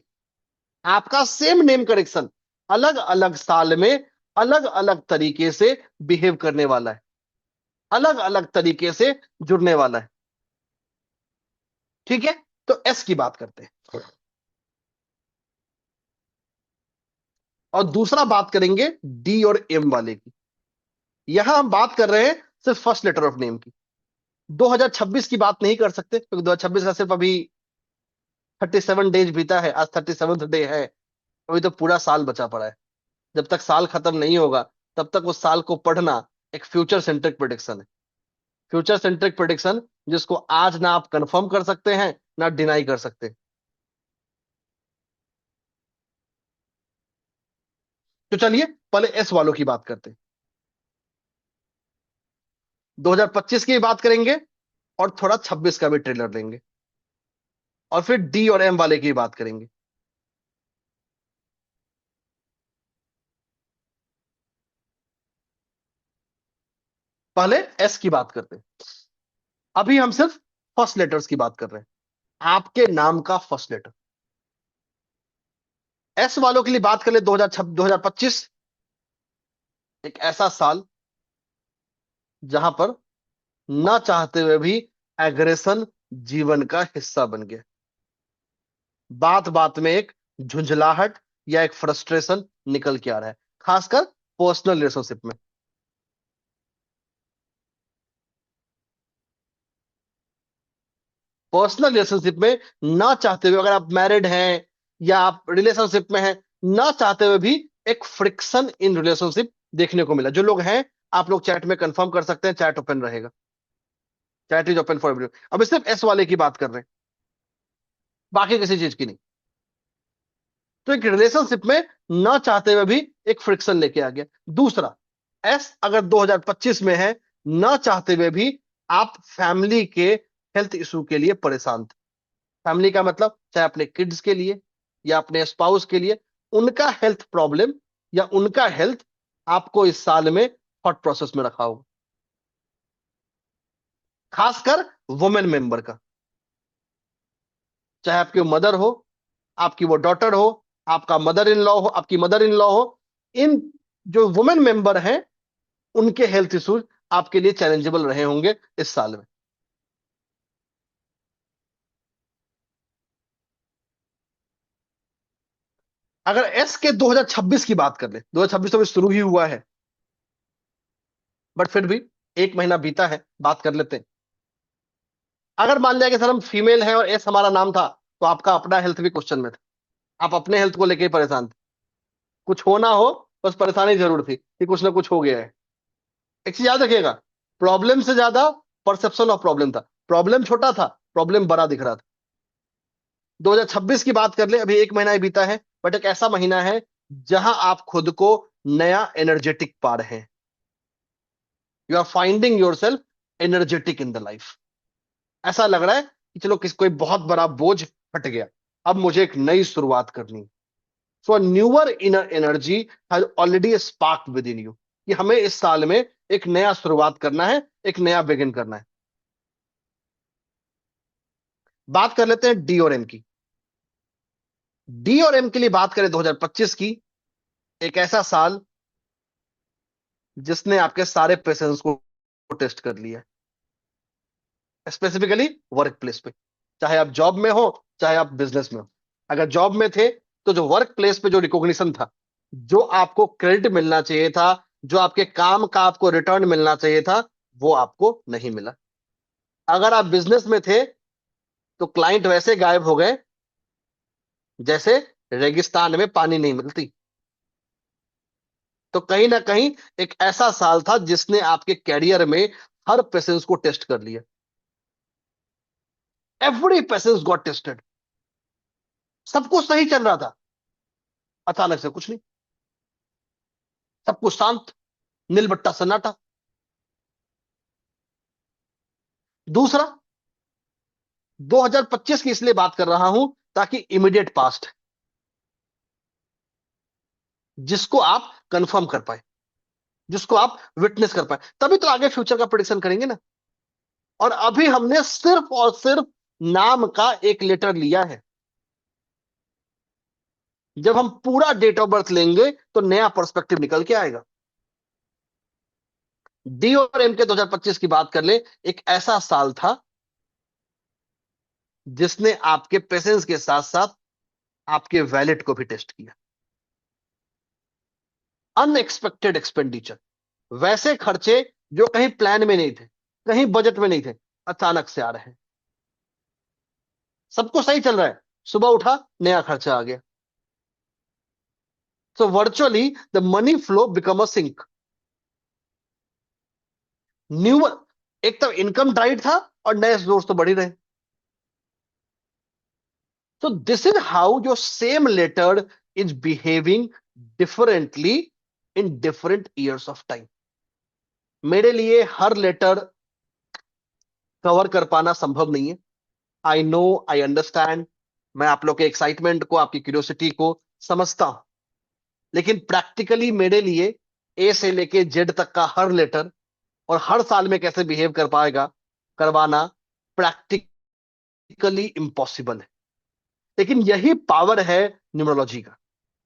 आपका सेम नेम करेक्शन अलग अलग साल में अलग अलग तरीके से बिहेव करने वाला है, अलग अलग तरीके से जुड़ने वाला है। ठीक है, तो एस की बात करते हैं और दूसरा बात करेंगे डी और एम वाले की। यहां हम बात कर रहे हैं सिर्फ फर्स्ट लेटर ऑफ नेम की। 2026 की बात नहीं कर सकते क्योंकि 2026 का सिर्फ अभी 37 डेज बीता है, आज 37th डे है। अभी तो पूरा साल बचा पड़ा है। जब तक साल खत्म नहीं होगा तब तक उस साल को पढ़ना एक फ्यूचर सेंट्रिक प्रिडिक्शन है। फ्यूचर सेंट्रिक प्रिडिक्शन जिसको आज ना आप कंफर्म कर सकते हैं ना डिनाई कर सकते। तो चलिए पहले एस वालों की बात करते हैं। 2025 की बात करेंगे और थोड़ा 26 का भी ट्रेलर लेंगे और फिर डी और एम वाले की बात करेंगे। पहले एस की बात करते हैं। अभी हम सिर्फ फर्स्ट लेटर्स की बात कर रहे हैं, आपके नाम का फर्स्ट लेटर। एस वालों के लिए बात कर ले 2025 एक ऐसा साल जहां पर ना चाहते हुए भी एग्रेशन जीवन का हिस्सा बन गया। बात बात में एक झुंझलाहट या एक फ्रस्ट्रेशन निकल के आ रहा है, खासकर पर्सनल रिलेशनशिप में। पर्सनल रिलेशनशिप में ना चाहते हुए, अगर आप मैरिड हैं या आप रिलेशनशिप में हैं, ना चाहते हुए भी एक फ्रिक्शन इन रिलेशनशिप देखने को मिला। जो लोग हैं आप लोग चैट में कंफर्म कर सकते हैं, चैट ओपन रहेगा, chat is open for everyone. अब सिर्फ एस वाले की बात कर रहे हैं, बाकी किसी चीज की नहीं। तो एक रिलेशनशिप में ना चाहते हुए भी एक फ्रिक्शन लेके आ गया। दूसरा, एस अगर 2025 में है, ना चाहते हुए भी आप फैमिली के हेल्थ इशू के लिए परेशान थे। फैमिली का मतलब चाहे अपने किड्स के लिए या अपने स्पाउस के लिए, उनका हेल्थ प्रॉब्लम या उनका हेल्थ आपको इस साल में थॉट प्रोसेस में रखा होगा, खासकर वुमेन मेंबर का। चाहे आपकी मदर हो, आपकी वो डॉटर हो, आपका मदर इन लॉ हो, आपकी मदर इन लॉ हो, इन जो वुमेन मेंबर हैं उनके हेल्थ इश्यूज आपके लिए चैलेंजेबल रहे होंगे इस साल में। अगर एस के 2026 की बात कर ले, 2026 तो अभी शुरू ही हुआ है, बट फिर भी एक महीना बीता है, बात कर लेते हैं। अगर मान लिया कि सर हम फीमेल हैं और एस हमारा नाम था, तो आपका अपना हेल्थ भी क्वेश्चन में था, आप अपने हेल्थ को लेकर ही परेशान थे। कुछ होना हो, बस परेशानी जरूर थी कि कुछ ना कुछ हो गया है। एक चीज याद रखिएगा, प्रॉब्लम से ज्यादा परसेप्शन ऑफ प्रॉब्लम था। प्रॉब्लम छोटा था, प्रॉब्लम बड़ा दिख रहा था। 2026 की बात कर ले, अभी एक महीना ही बीता है, बट एक ऐसा महीना है जहां आप खुद को नया एनर्जेटिक पा रहे हैं। You are finding yourself energetic in the life. ऐसा लग रहा है कि चलो कोई बहुत बड़ा बोझ हट गया, अब मुझे एक नई शुरुआत करनी है। So a newer inner energy has already spark within you, कि हमें इस साल में एक नया शुरुआत करना है, एक नया बिगिन करना है। बात कर लेते हैं डी और एम की। डी और एम के लिए बात करें 2025 की, एक ऐसा साल जिसने आपके सारे पेशेंस को टेस्ट कर लिया, स्पेसिफिकली वर्क प्लेस पे। चाहे आप जॉब में हो, चाहे आप बिजनेस में हो। अगर जॉब में थे तो जो वर्क प्लेस पे जो रिकॉग्निशन था, जो आपको क्रेडिट मिलना चाहिए था, जो आपके काम का आपको रिटर्न मिलना चाहिए था, वो आपको नहीं मिला। अगर आप बिजनेस में थे तो क्लाइंट वैसे गायब हो गए जैसे रेगिस्तान में पानी नहीं मिलती। तो कहीं ना कहीं एक ऐसा साल था जिसने आपके कैरियर में हर पेशेंस को टेस्ट कर लिया। Every patience got tested. सब कुछ सही चल रहा था, अचानक से कुछ नहीं, सब कुछ शांत, नीलबट्टा सन्नाटा। दूसरा, 2025 की इसलिए बात कर रहा हूं ताकि इमीडिएट पास्ट जिसको आप कंफर्म कर पाए, जिसको आप विटनेस कर पाए, तभी तो आगे फ्यूचर का प्रिडिक्शन करेंगे ना। और अभी हमने सिर्फ और सिर्फ नाम का एक लेटर लिया है। जब हम पूरा डेट ऑफ बर्थ लेंगे तो नया पर्सपेक्टिव निकल के आएगा। डी और एम के 2025 की बात कर ले, एक ऐसा साल था जिसने आपके पेशेंस के साथ साथ आपके वैलेट को भी टेस्ट किया। अनएक्सपेक्टेड एक्सपेंडिचर, वैसे खर्चे जो कहीं प्लान में नहीं थे, कहीं बजट में नहीं थे, अचानक से आ रहे हैं। सब कुछ सही चल रहा है, सुबह उठा नया खर्चा आ गया। So virtually the money flow become a sink. New, एक तो इनकम डाइट था और नए सोर्स तो बढ़ ही रहे। So this is how your same letter is behaving differently in different years of time. मेरे लिए हर लेटर कवर कर पाना संभव नहीं है। आई नो, आई अंडरस्टैंड, मैं आप लोग के एक्साइटमेंट को, आपकी क्यूरियोसिटी को समझता हूं, लेकिन प्रैक्टिकली मेरे लिए ए से लेके जेड तक का हर लेटर और हर साल में कैसे बिहेव कर पाएगा, करवाना प्रैक्टिकली इम्पॉसिबल है। लेकिन यही पावर है न्यूमरोलॉजी का,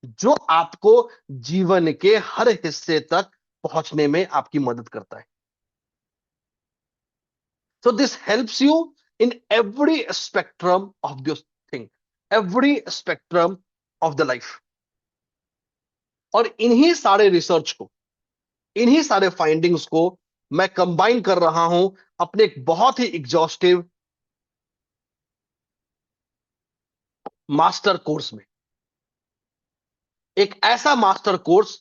जो आपको जीवन के हर हिस्से तक पहुंचने में आपकी मदद करता है। So this helps you in every spectrum of this thing, every spectrum of the life. और इन्हीं सारे रिसर्च को, इन्हीं सारे फाइंडिंग्स को मैं कंबाइन कर रहा हूं अपने एक बहुत ही एग्जॉस्टिव मास्टर कोर्स में। एक ऐसा मास्टर कोर्स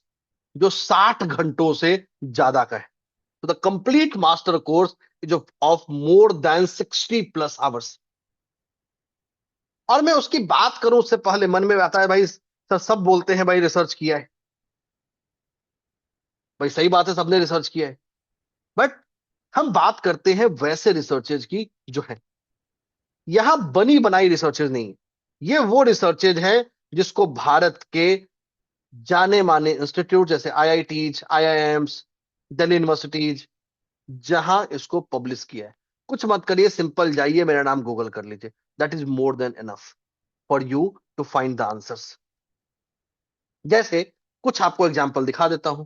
जो 60 घंटों से ज्यादा का है। तो the complete master course is of more than 60+ hours. और मैं उसकी बात करूं उससे पहले मन में आता है, भाई सर सब बोलते हैं भाई रिसर्च किया है। भाई सही बात है, सबने रिसर्च किया है, बट हम बात करते हैं वैसे रिसर्चेज की जो है यहां बनी बनाई रिसर्चेज नहीं है। ये वो रिसर्चेज है जिसको भारत के जाने माने इंस्टीट्यूट जैसे आईआईटीज, आईआईएम्स, दिल्ली यूनिवर्सिटीज, जहां इसको पब्लिश किया है। कुछ मत करिए, सिंपल जाइए मेरा नाम गूगल कर लीजिए, that is more than enough for you to find the answers. जैसे कुछ आपको एग्जांपल दिखा देता हूं।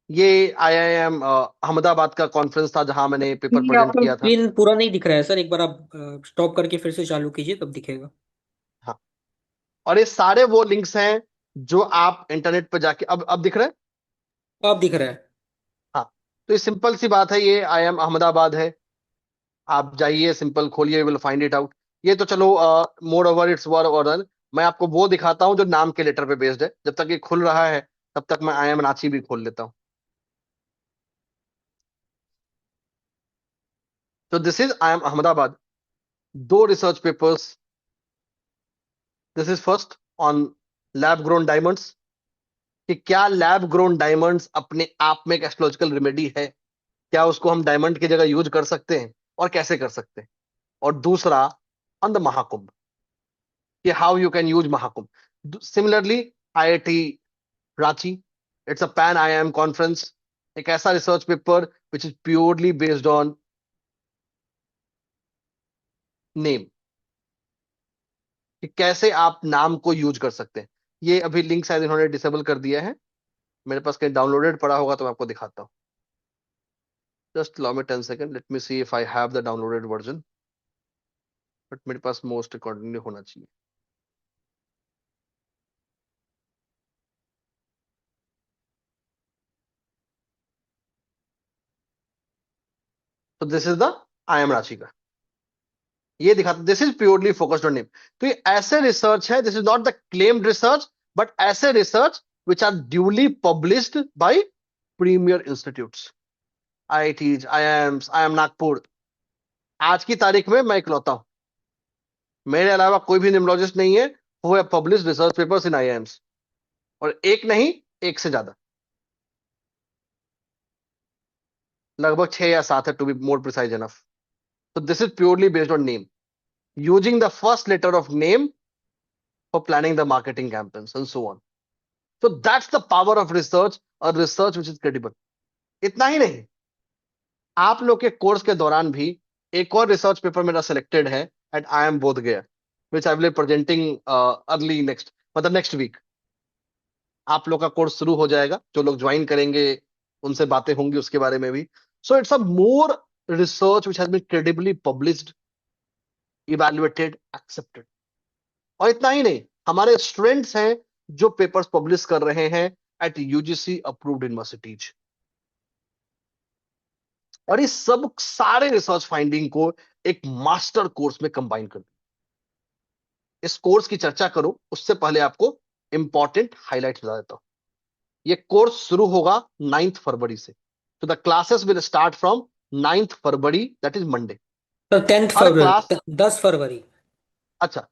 ये आईआईएम अहमदाबाद का कॉन्फ्रेंस था जहां मैंने पेपर ये प्रेजेंट आपका किया था। स्क्रीन पूरा नहीं दिख रहा है सर, एक बार आप स्टॉप करके फिर से चालू कीजिए तब दिखेगा। हाँ, और ये सारे वो लिंक्स हैं जो आप इंटरनेट पर जाके, अब दिख रहे हैं। अब दिख रहा है। हाँ, तो ये सिंपल सी बात है, ये आईआईएम अहमदाबाद है। आप जाइए, सिंपल खोलिए, विल फाइंड इट आउट। ये तो चलो more over it's were over. मैं आपको वो दिखाता हूँ जो नाम के लेटर पे बेस्ड है। जब तक ये खुल रहा है तब तक मैं आई एम रांची भी खोल लेता हूँ। तो this is I M Ahmedabad, दो research papers. This is first on lab grown diamonds, कि क्या लैब ग्रोन डायमंड्स अपने आप में एक एस्ट्रोलॉजिकल रेमेडी है, क्या उसको हम डायमंड की जगह यूज कर सकते हैं और कैसे कर सकते हैं। और दूसरा ऑन द महाकुंभ, कि how you can use Mahakumbh. Similarly IIT Ranchi, it's a pan IIM conference, एक ऐसा research paper which is purely based on name, कि कैसे आप नाम को यूज कर सकते हैं। ये अभी लिंक शायद इन्होंने डिसेबल कर दिया है, मेरे पास कहीं डाउनलोडेड पड़ा होगा तो मैं आपको दिखाता हूँ। Just allow me 10 second, let me see if I have the downloaded version, but मेरे पास मोस्ट अकॉर्डिंगली होना चाहिए। तो this is the I M Ranchi का, ये दिखाता, this is purely focused on name. तो ये ऐसे रिसर्च है, this is not the claimed research, but ऐसे research which are duly published by premier institutes, IITs, IIMs, IM Nagpur. आज की तारीख में मैं इकलौता हूं, मेरे अलावा कोई भी निमोलॉजिस्ट नहीं है who have published research papers in IIMs, और एक नहीं, एक से ज्यादा, लगभग 6 या 7 है to be more precise enough. तो this is purely based on name, using the first letter of name for planning the marketing campaigns and so on. So that's the power of research, और research which is credible। इतना ही नहीं, आप लोग के course के दौरान भी एक और रिसर्च पेपर मेरा सिलेक्टेड है at I M Bodh Gaya, which I will presenting early next. मतलब नेक्स्ट वीक आप लोग का कोर्स शुरू हो जाएगा। जो लोग ज्वाइन करेंगे उनसे बातें होंगी उसके बारे में भी। So it's a more research which has been credibly published, evaluated, accepted. और इतना ही नहीं, हमारे स्टूडेंट्स हैं जो पेपर्स पब्लिश कर रहे हैं एट यूजीसी अप्रूव्ड यूनिवर्सिटीज। और इस सब सारे रिसर्च फाइंडिंग को एक मास्टर कोर्स में कंबाइन कर दिया। इस कोर्स की चर्चा करो उससे पहले आपको इंपॉर्टेंट हाइलाइट्स बता देता हूं। ये कोर्स शुरू होगा 9 फरवरी से। तो the classes will start from 9 February, that is Monday. तो टेंथ हर क्लास, फरवरी, 10 फरवरी। अच्छा,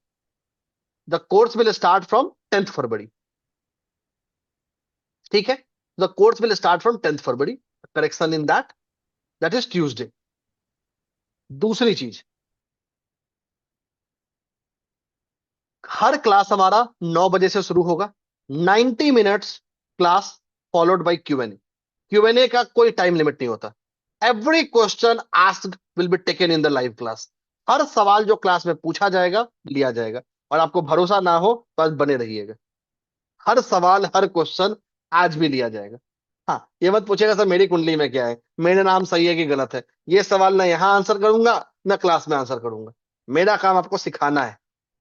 the course will start from 10 फरवरी, ठीक है। The course will start from 10 February, correction in that, that is Tuesday. दूसरी चीज, हर क्लास हमारा 9 बजे से शुरू होगा। 90 minutes class, followed by Q and A. Q and A का कोई टाइम लिमिट नहीं होता। Every question asked will be taken in the live class. हर सवाल जो क्लास में पूछा जाएगा लिया जाएगा। और आपको भरोसा ना हो तो आज बने रहिएगा, हर सवाल हर क्वेश्चन आज भी लिया जाएगा। हाँ, ये मत पूछेगा सर मेरी कुंडली में क्या है, मेरा नाम सही है कि गलत है। ये सवाल ना यहाँ आंसर करूंगा ना क्लास में आंसर करूंगा। मेरा काम आपको सिखाना है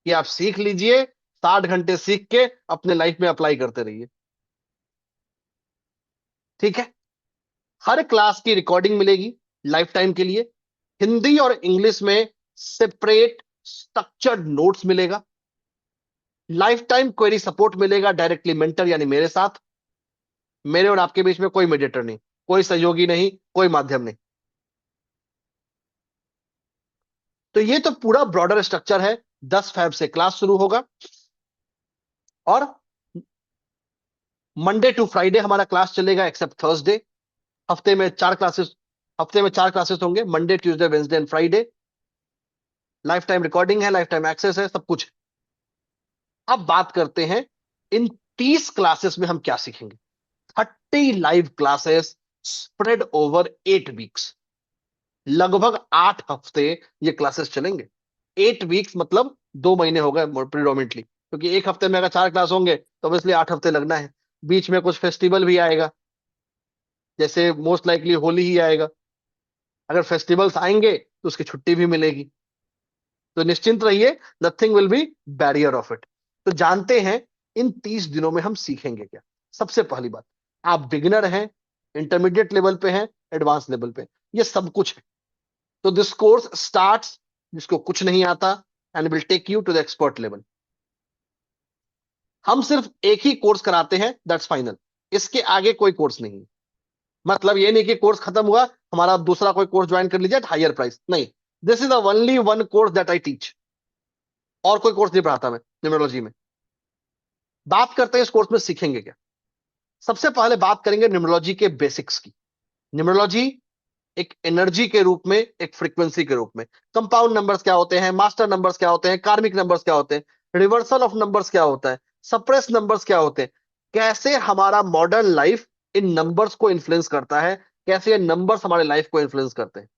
कि आप सीख लीजिए, 60 घंटे सीख के अपने लाइफ में अप्लाई करते रहिए, ठीक है। हर क्लास की रिकॉर्डिंग मिलेगी लाइफ टाइम के लिए। हिंदी और इंग्लिश में सेपरेट स्ट्रक्चर्ड नोट्स मिलेगा। लाइफ टाइम क्वेरी सपोर्ट मिलेगा डायरेक्टली मेंटर यानी मेरे साथ। मेरे और आपके बीच में कोई मीडिएटर नहीं, कोई सहयोगी नहीं, कोई माध्यम नहीं। तो ये तो पूरा ब्रॉडर स्ट्रक्चर है। 10 फेब से क्लास शुरू होगा और मंडे टू फ्राइडे हमारा क्लास चलेगा एक्सेप्ट थर्सडे। हफ्ते में 4 क्लासेस, हफ्ते में 4 क्लासेस होंगे, Monday Tuesday Wednesday and Friday. Life time recording है, लाइफ टाइम एक्सेस है, सब कुछ। अब बात करते हैं इन 30 क्लासेस में हम क्या सीखेंगे। 30 live classes spread over 8 weeks. लगभग 8 हफ्ते ये क्लासेस चलेंगे। 8 वीक्स मतलब 2 महीने हो गए प्रिडोमिनेटली, क्योंकि एक हफ्ते में अगर 4 क्लास होंगे तो ऑब्वियसली 8 हफ्ते लगना है। बीच में कुछ फेस्टिवल भी आएगा, जैसे मोस्ट लाइकली होली ही आएगा। अगर फेस्टिवल्स आएंगे तो उसकी छुट्टी भी मिलेगी। तो निश्चिंत रहिए, nothing will be barrier of it. तो जानते हैं इन 30 दिनों में हम सीखेंगे क्या। सबसे पहली बात, आप बिगिनर हैं, इंटरमीडिएट लेवल पे हैं, एडवांस लेवल पे, ये सब कुछ है। तो दिस कोर्स स्टार्ट्स, जिसको कुछ नहीं आता, and will take you to the expert level. हम सिर्फ एक ही कोर्स कराते हैं, दैट्स फाइनल। इसके आगे कोई कोर्स नहीं है। मतलब ये नहीं कि कोर्स खत्म हुआ हमारा दूसरा कोई कोर्स ज्वाइन कर लीजिए एट हायर प्राइस, नहीं। This is the only one course that I teach. और कोई कोर्स नहीं पढ़ाता मैं न्यूमरोलॉजी में। बात करते हैं इस कोर्स में सीखेंगे क्या। सबसे पहले बात करेंगे न्यूमरोलॉजी के बेसिक्स की। न्यूमरोलॉजी एक एनर्जी के रूप में, एक फ्रीक्वेंसी के रूप में। कंपाउंड नंबर्स क्या होते हैं, मास्टर नंबर्स क्या होते हैं, कार्मिक नंबर्स क्या होते हैं, रिवर्सल ऑफ नंबर्स क्या होता है, सप्रेस नंबर्स क्या होते हैं, कैसे हमारा मॉडर्न लाइफ इन नंबर्स को इन्फ्लुएंस करता है, कैसे ये नंबर्स हमारे लाइफ को इन्फ्लुएंस करते हैं।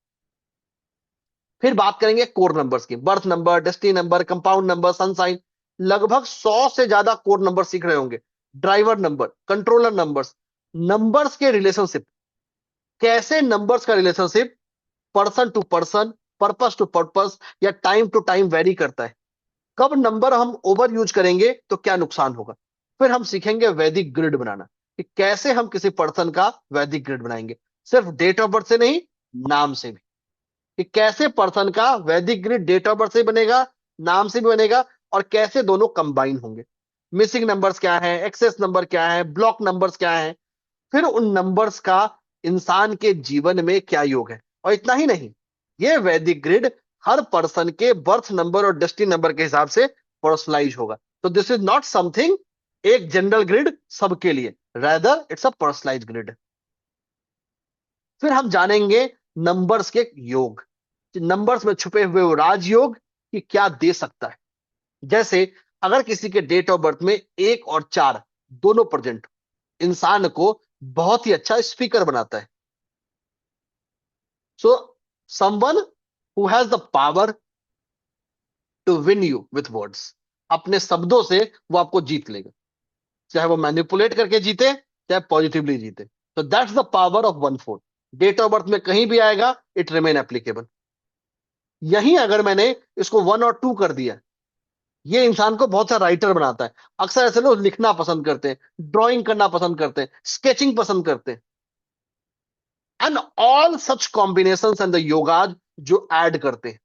फिर बात करेंगे कोर नंबर्स की, birth number, destiny number, compound number, sun sign. लगभग 100 से ज्यादा कोर नंबर सीख रहे होंगे। Driver number, controller numbers, numbers के रिलेशनशिप, कैसे नंबर्स का relationship person to person, purpose to purpose या टाइम टू टाइम वेरी करता है। कब नंबर हम ओवर यूज करेंगे तो क्या नुकसान होगा। फिर हम सीखेंगे वैदिक ग्रिड बनाना, कि कैसे हम किसी पर्सन का वैदिक ग्रिड बनाएंगे, सिर्फ डेट ऑफ बर्थ से नहीं, नाम से भी। कि कैसे पर्सन का वैदिक ग्रिड डेट ऑफ बर्थ से बनेगा, नाम से भी बनेगा, और कैसे दोनों कंबाइन होंगे। मिसिंग नंबर्स क्या है, एक्सेस नंबर क्या है, ब्लॉक नंबर्स क्या है। फिर उन नंबर्स का इंसान के जीवन में क्या योग है। और इतना ही नहीं, ये वैदिक ग्रिड हर पर्सन के बर्थ नंबर और डेस्टिनी नंबर के हिसाब से पर्सनलाइज होगा। तो दिस इज नॉट समथिंग एक जनरल ग्रिड सबके लिए, rather it's a personalize grid. फिर हम जानेंगे नंबर्स के योग, नंबर्स में छुपे हुए वो राजयोग कि क्या दे सकता है। जैसे अगर किसी के डेट ऑफ बर्थ में 1 और 4 दोनों प्रेजेंट, इंसान को बहुत ही अच्छा स्पीकर बनाता है। So someone who has the power to win you with words. अपने शब्दों से वो आपको जीत लेगा, चाहे वो मैनिपुलेट करके जीते, चाहे पॉजिटिवली जीते। तो that's the power of 1/4। Date of birth में कहीं भी आएगा, इट रिमेन एप्लीकेबल। यहीं अगर मैंने इसको 1 और 2 कर दिया, ये इंसान को बहुत सा राइटर बनाता है। अक्सर ऐसे लोग लिखना पसंद करते हैं, ड्राइंग करना पसंद करते हैं, स्केचिंग पसंद करते हैं, and all such combination and the yogas जो ऐड करते हैं।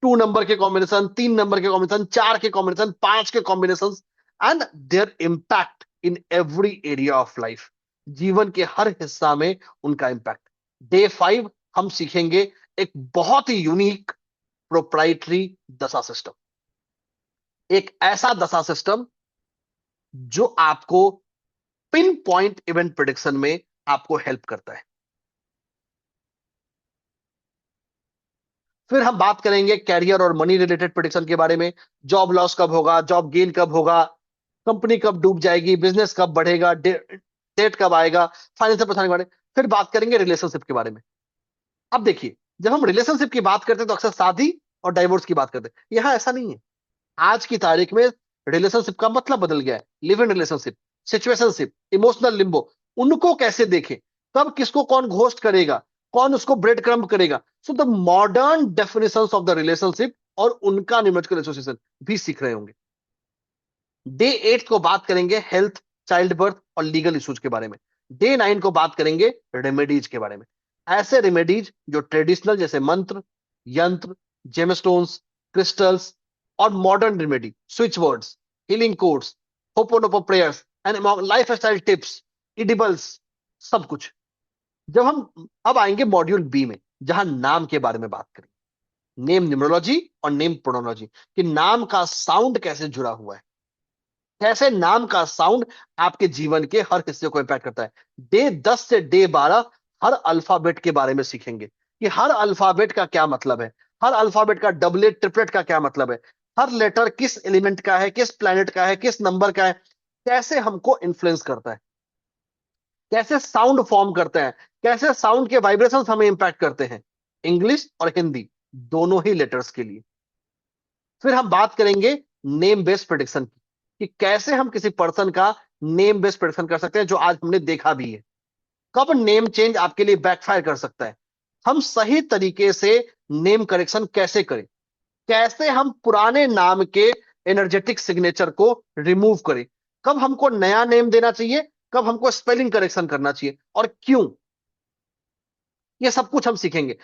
2 नंबर के कॉम्बिनेशन, 3 नंबर के कॉम्बिनेशन, 4 के कॉम्बिनेशन, 5 के combination, and there impact in every area of life. जीवन के हर हिस्सा में उनका इम्पैक्ट। डे 5 हम सीखेंगे एक बहुत ही यूनिक प्रोप्राइटरी दशा सिस्टम। एक ऐसा दशा सिस्टम जो आपको पिन पॉइंट इवेंट प्रिडिक्शन में आपको हेल्प करता है। फिर हम बात करेंगे कैरियर और मनी रिलेटेड प्रिडिक्शन के बारे में। जॉब लॉस कब होगा, जॉब गेन कब होगा, कंपनी कब डूब जाएगी, बिजनेस कब बढ़ेगा, डेट कब आएगा, फाइनेंशियल परेशानी के बारे में। फिर बात करेंगे रिलेशनशिप के बारे में। अब देखिए, जब हम रिलेशनशिप की बात करते हैं तो अक्सर शादी और डाइवोर्स की बात करते हैं। यहां ऐसा नहीं है। आज की तारीख में रिलेशनशिप का मतलब बदल गया है। Live in relationship, situationship, emotional Limbo, उनको कैसे देखें, कब किसको कौन घोस्ट करेगा, कौन उसको ब्रेड क्रम्ब करेगा। So the modern definition of the relationship और उनका न्यूमेरिकल एसोसिएशन भी सीख रहे होंगे। डे 8 को बात करेंगे हेल्थ, चाइल्ड बर्थ और लीगल इश्यूज के बारे में। डे 9 को बात करेंगे रेमेडीज के बारे में। ऐसे रेमेडीज जो ट्रेडिशनल, जैसे मंत्र, यंत्र, जेमस्टोन्स, क्रिस्टल्स, और modern remedy, switch words, healing codes, होपोनोपो prayers and life style tips, edibles, सब कुछ। जब हम अब आएंगे मॉड्यूल बी में, जहां नाम के बारे में बात करेंगे। नेम न्यूमरोलॉजी और नेम प्रोनोलॉजी, कि नाम का साउंड कैसे जुड़ा हुआ है, कैसे नाम का साउंड आपके जीवन के हर हिस्से को इंपैक्ट करता है। डे 10 से डे 12 हर अल्फाबेट के बारे में सीखेंगे कि हर अल्फाबेट का क्या मतलब है, हर अल्फाबेट का डबलेट ट्रिपलेट का क्या मतलब है, हर लेटर किस एलिमेंट का है, किस प्लैनेट का है, किस नंबर का है, कैसे हमको इन्फ्लुएंस करता है, कैसे साउंड फॉर्म करते हैं, कैसे साउंड के वाइब्रेशंस हमें इंपैक्ट करते हैं, इंग्लिश और हिंदी दोनों ही लेटर्स के लिए। फिर हम बात करेंगे नेम बेस्ड प्रिडिक्शन की, कि कैसे हम किसी पर्सन का नेम बेस्ड प्रिडिक्शन कर सकते हैं, जो आज हमने देखा भी है। कब नेम चेंज आपके लिए बैकफायर कर सकता है, हम सही तरीके से नेम करेक्शन कैसे करें, कैसे हम पुराने नाम के एनर्जेटिक सिग्नेचर को रिमूव करें, कब हमको नया नेम देना चाहिए, कब हमको स्पेलिंग करेक्शन करना चाहिए और क्यों, ये सब कुछ हम सीखेंगे।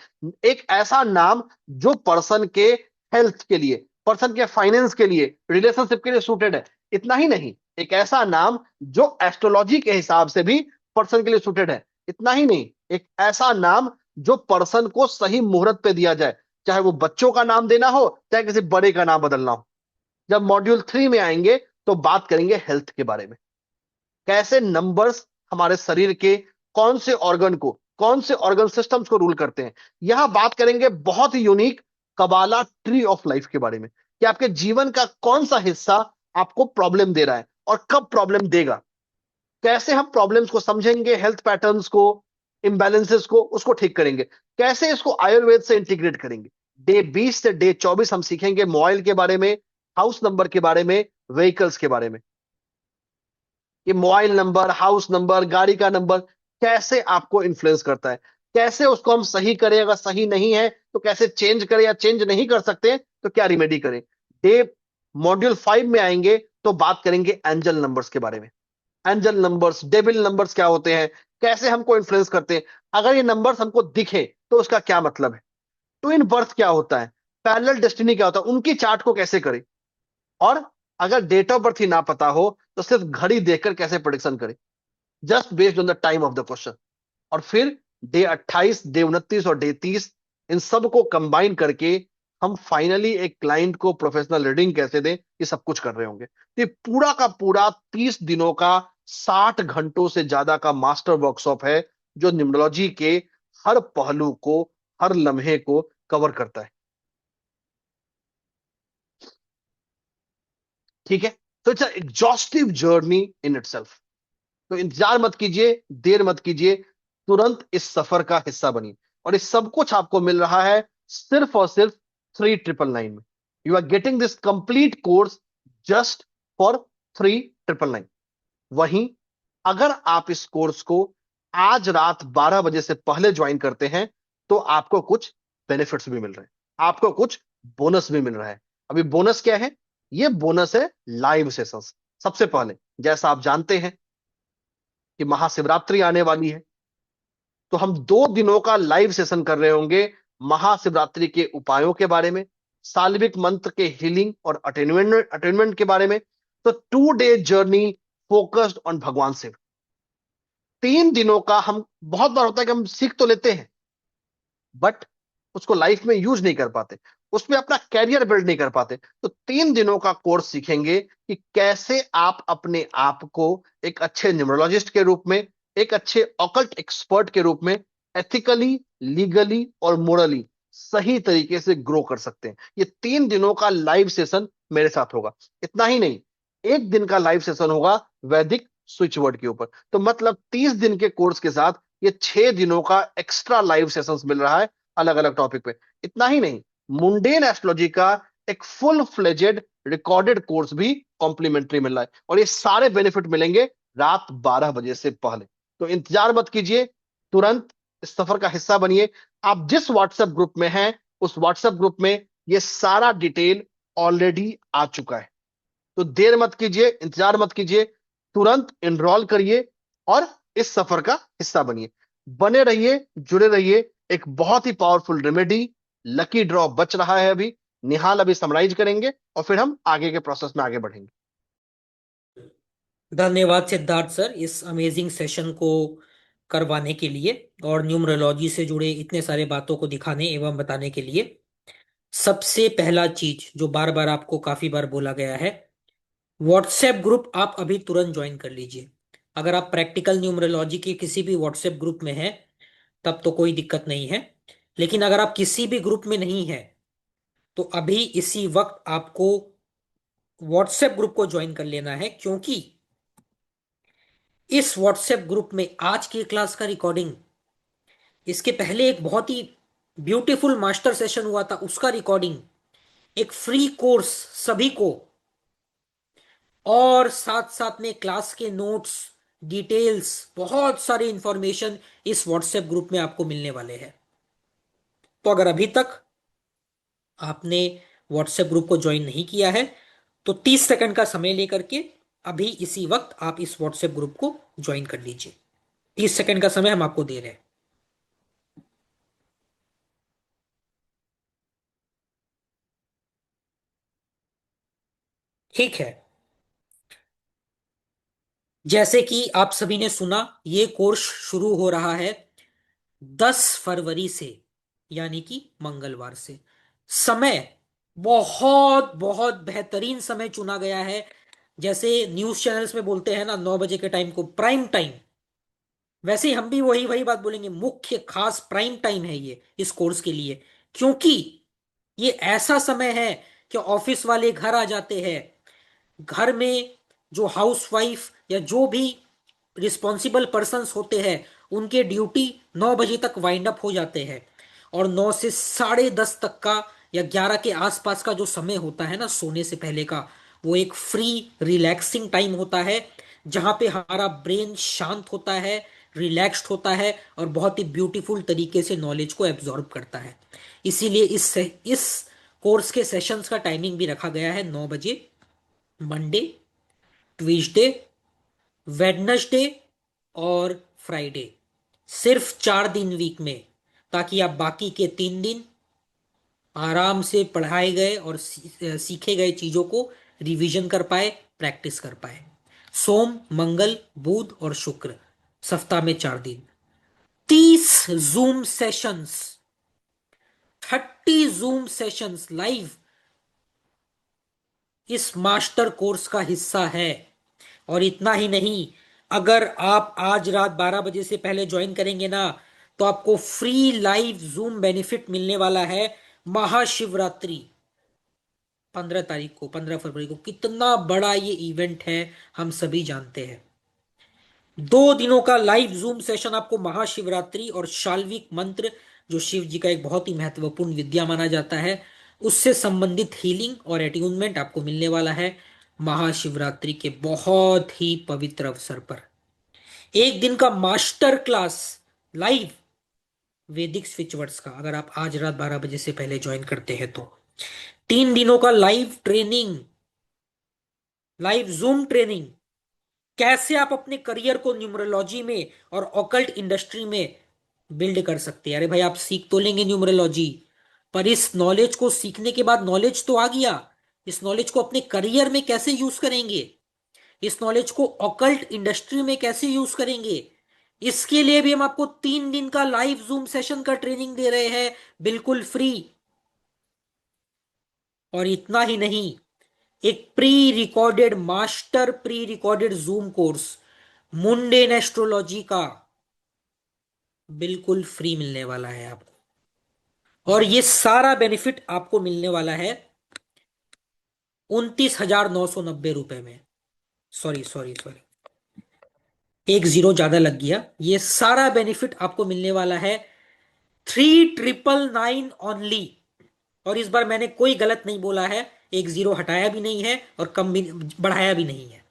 एक ऐसा नाम जो पर्सन के हेल्थ के लिए, पर्सन के फाइनेंस के लिए, रिलेशनशिप के लिए सूटेड है। इतना ही नहीं, एक ऐसा नाम जो एस्ट्रोलॉजी के हिसाब से भी पर्सन के लिए सूटेड है। इतना ही नहीं, एक ऐसा नाम जो पर्सन को सही मुहूर्त पे दिया जाए, चाहे वो बच्चों का नाम देना हो, चाहे किसी बड़े का नाम बदलना हो। जब मॉड्यूल 3 में आएंगे तो बात करेंगे हेल्थ के बारे में, कैसे नंबर्स हमारे शरीर के कौन से ऑर्गन को, कौन से ऑर्गन सिस्टम्स को रूल करते हैं। यहां बात करेंगे बहुत ही unique Kabbalah tree of life के बारे में, कि आपके जीवन का कौन सा हिस्सा आपको प्रॉब्लम दे रहा है और कब प्रॉब्लम देगा, कैसे हम प्रॉब्लम्स को समझेंगे, हेल्थ पैटर्न्स को, इम्बैलेंसेस को, उसको ठीक करेंगे, कैसे इसको आयुर्वेद से इंटीग्रेट करेंगे। डे 20 से डे 24 हम सीखेंगे मोबाइल के बारे में, हाउस नंबर के बारे में, व्हीकल्स के बारे में, कि मोबाइल नंबर, हाउस नंबर, गाड़ी का नंबर कैसे आपको इन्फ्लुएंस करता है, कैसे उसको हम सही करें, अगर सही नहीं है तो कैसे चेंज करें, या चेंज नहीं कर सकते तो क्या रिमेडी करें। डे मॉड्यूल 5 में आएंगे तो बात करेंगे एंजल नंबर्स के बारे में। एंजल नंबर्स, डेविल नंबर्स क्या होते हैं, कैसे हमको इन्फ्लुएंस करते हैं, अगर ये नंबर्स हमको दिखे तो उसका क्या मतलब है, ट्विन बर्थ क्या होता है, पैरेलल डेस्टिनी क्या होता है, उनकी चार्ट को कैसे करें, और अगर डेट ऑफ बर्थ ही ना पता हो तो सिर्फ घड़ी देखकर कैसे प्रोडिक्शन करें, just based on the time of the question. और फिर डे 28, डे 29 और डे 30, इन सब को कंबाइन करके हम फाइनली एक क्लाइंट को प्रोफेशनल रीडिंग कैसे दें, ये सब कुछ कर रहे होंगे। तो ये पूरा का पूरा 30 दिनों का, 60 घंटों से ज्यादा का मास्टर वर्कशॉप है, जो न्यूमरोलॉजी के हर पहलू को, हर लम्हे को कवर करता है। ठीक है, तो it's exhaustive journey in itself. तो इंतजार मत कीजिए, देर मत कीजिए, तुरंत इस सफर का हिस्सा बनिए। और इस सब कुछ आपको मिल रहा है सिर्फ और सिर्फ 3999 में। You are getting this complete course just for 3,999। वहीं अगर आप इस कोर्स को आज रात 12 बजे से पहले ज्वाइन करते हैं तो आपको कुछ बेनिफिट्स भी मिल रहे हैं, आपको कुछ बोनस भी मिल रहा है। अभी बोनस क्या है? ये बोनस है लाइव सेशंस। सबसे पहले, जैसा आप जानते हैं कि महाशिवरात्रि आने वाली है, तो हम 2 दिनों का लाइव सेशन कर रहे होंगे महाशिवरात्रि के उपायों के बारे में, साल्विक मंत्र के हीलिंग और अटेनमेंट अटेनमेंट के बारे में। तो 2 डे जर्नी फोकस्ड ऑन भगवान शिव। 3 दिनों का हम, बहुत बार होता है कि हम सीख तो लेते हैं बट उसको लाइफ में यूज नहीं कर पाते, उसमें अपना कैरियर बिल्ड नहीं कर पाते। तो 3 दिनों का कोर्स सीखेंगे कि कैसे आप अपने आप को एक अच्छे न्यूमरोलॉजिस्ट के रूप में, एक अच्छे ऑकल्ट एक्सपर्ट के रूप में एथिकली, लीगली और मोरली सही तरीके से ग्रो कर सकते हैं। ये 3 दिनों का लाइव सेशन मेरे साथ होगा। इतना ही नहीं, एक दिन का लाइव सेशन होगा वैदिक स्विच वर्ड के ऊपर। तो मतलब 30 दिन के कोर्स के साथ ये 6 दिनों का एक्स्ट्रा लाइव सेशंस मिल रहा है अलग अलग टॉपिक पे। इतना ही नहीं, मुंडेन एस्ट्रोलॉजी का एक फुल फ्लेजेड रिकॉर्डेड कोर्स भी कॉम्प्लीमेंट्री मिल रहा है, और ये सारे बेनिफिट मिलेंगे रात 12 बजे से पहले। तो इंतजार मत कीजिए, तुरंत इस सफर का हिस्सा बनिए। आप जिस व्हाट्सएप ग्रुप में हैं उस व्हाट्सएप ग्रुप में ये सारा डिटेल ऑलरेडी आ चुका है। तो देर मत कीजिए, इंतजार मत कीजिए, तुरंत एनरोल करिए और इस सफर का हिस्सा बनिए। बने रहिए, जुड़े रहिए। एक बहुत ही पावरफुल रेमेडी, लकी ड्रॉ बच रहा है अभी। निहाल अभी समराइज करेंगे और फिर हम आगे के प्रोसेस में आगे बढ़ेंगे। धन्यवाद सिद्धार्थ सर इस अमेजिंग सेशन को करवाने के लिए और न्यूमरोलॉजी से जुड़े इतने सारे बातों को दिखाने एवं बताने के लिए। सबसे पहला चीज जो बार बार आपको काफी बार बोला गया है, व्हाट्सएप ग्रुप आप अभी तुरंत ज्वाइन कर लीजिए। अगर आप प्रैक्टिकल न्यूमरोलॉजी के किसी भी व्हाट्सएप ग्रुप में हैं तब तो कोई दिक्कत नहीं है, लेकिन अगर आप किसी भी ग्रुप में नहीं है तो अभी इसी वक्त आपको व्हाट्सएप ग्रुप को ज्वाइन कर लेना है, क्योंकि इस व्हाट्सएप ग्रुप में आज की क्लास का रिकॉर्डिंग, इसके पहले एक बहुत ही ब्यूटीफुल मास्टर सेशन हुआ था उसका रिकॉर्डिंग, एक फ्री कोर्स सभी को, और साथ साथ में क्लास के नोट्स, डिटेल्स, बहुत सारे इंफॉर्मेशन इस व्हाट्सएप ग्रुप में आपको मिलने वाले हैं। तो अगर अभी तक आपने व्हाट्सएप ग्रुप को ज्वाइन नहीं किया है तो 30 सेकंड का समय लेकर के अभी इसी वक्त आप इस व्हाट्सएप ग्रुप को ज्वाइन कर लीजिए। 30 सेकंड का समय हम आपको दे रहे हैं। ठीक है, जैसे कि आप सभी ने सुना, ये कोर्स शुरू हो रहा है 10 फरवरी से, यानी कि मंगलवार से। समय बहुत बहुत बेहतरीन समय चुना गया है। जैसे न्यूज चैनल्स में बोलते हैं ना 9 बजे के टाइम को प्राइम टाइम, वैसे ही हम भी वही वही बात बोलेंगे, मुख्य खास प्राइम टाइम है ये इस कोर्स के लिए। क्योंकि ये ऐसा समय है कि ऑफिस वाले घर आ जाते हैं, घर में जो हाउसवाइफ या जो भी रिस्पॉन्सिबल पर्सन्स होते हैं उनके ड्यूटी 9 बजे तक वाइंड अप हो जाते हैं, और 9 से 10:30 तक का या 11 के आसपास का जो समय होता है ना सोने से पहले का, वो एक फ्री रिलैक्सिंग टाइम होता है जहाँ पे हमारा ब्रेन शांत होता है, रिलैक्स्ड होता है और बहुत ही ब्यूटीफुल तरीके से नॉलेज को एब्जॉर्ब करता है। इसीलिए इस कोर्स के सेशंस का टाइमिंग भी रखा गया है 9 बजे, मंडे, ट्यूसडे, वेडनेसडे और फ्राइडे। सिर्फ 4 दिन वीक में, ताकि आप बाकी के 3 दिन आराम से पढ़ाए गए और सीखे गए चीजों को रिवीजन कर पाए, प्रैक्टिस कर पाए। सोम, मंगल, बुध और शुक्र, सप्ताह में 4 दिन, 30 zoom sessions, 30 zoom sessions live इस मास्टर कोर्स का हिस्सा है। और इतना ही नहीं, अगर आप आज रात 12 बजे से पहले ज्वाइन करेंगे ना तो आपको फ्री लाइव जूम बेनिफिट मिलने वाला है महाशिवरात्रि 15 तारीख को, 15 फरवरी को। कितना बड़ा ये इवेंट है हम सभी जानते हैं। 2 दिनों का लाइव जूम सेशन आपको महाशिवरात्रि और शाल्विक मंत्र, जो शिव जी का एक बहुत ही महत्वपूर्ण विद्या माना जाता है, उससे संबंधित हीलिंग और एट्यूनमेंट आपको मिलने वाला है महाशिवरात्रि के बहुत ही पवित्र अवसर पर। एक दिन का मास्टर क्लास लाइव वैदिक स्विच वर्ड्स का, अगर आप आज रात 12 बजे से पहले ज्वाइन करते हैं तो 3 दिनों का live training, live zoom training, कैसे आप अपने करियर को न्यूमरोलॉजी में और ऑकल्ट इंडस्ट्री में बिल्ड कर सकते हैं। अरे भाई, आप सीख तो लेंगे न्यूमरोलॉजी, पर इस नॉलेज को सीखने के बाद नॉलेज तो आ गया, इस नॉलेज को अपने करियर में कैसे यूज करेंगे, इस नॉलेज को ऑकल्ट इंडस्ट्री में कैसे यूज करेंगे, इसके लिए भी हम आपको 3 दिन का लाइव जूम सेशन का ट्रेनिंग दे रहे हैं, बिल्कुल फ्री। और इतना ही नहीं, एक pre recorded master pre recorded zoom course mundane astrology का बिल्कुल फ्री मिलने वाला है आपको। और ये सारा बेनिफिट आपको मिलने वाला है 29,990 रुपए में। सॉरी सॉरी सॉरी, एक जीरो ज्यादा लग गया। ये सारा बेनिफिट आपको मिलने वाला है 3,999 ओनली। और इस बार मैंने कोई गलत नहीं बोला है, एक जीरो हटाया भी नहीं है और कम भी बढ़ाया भी नहीं है।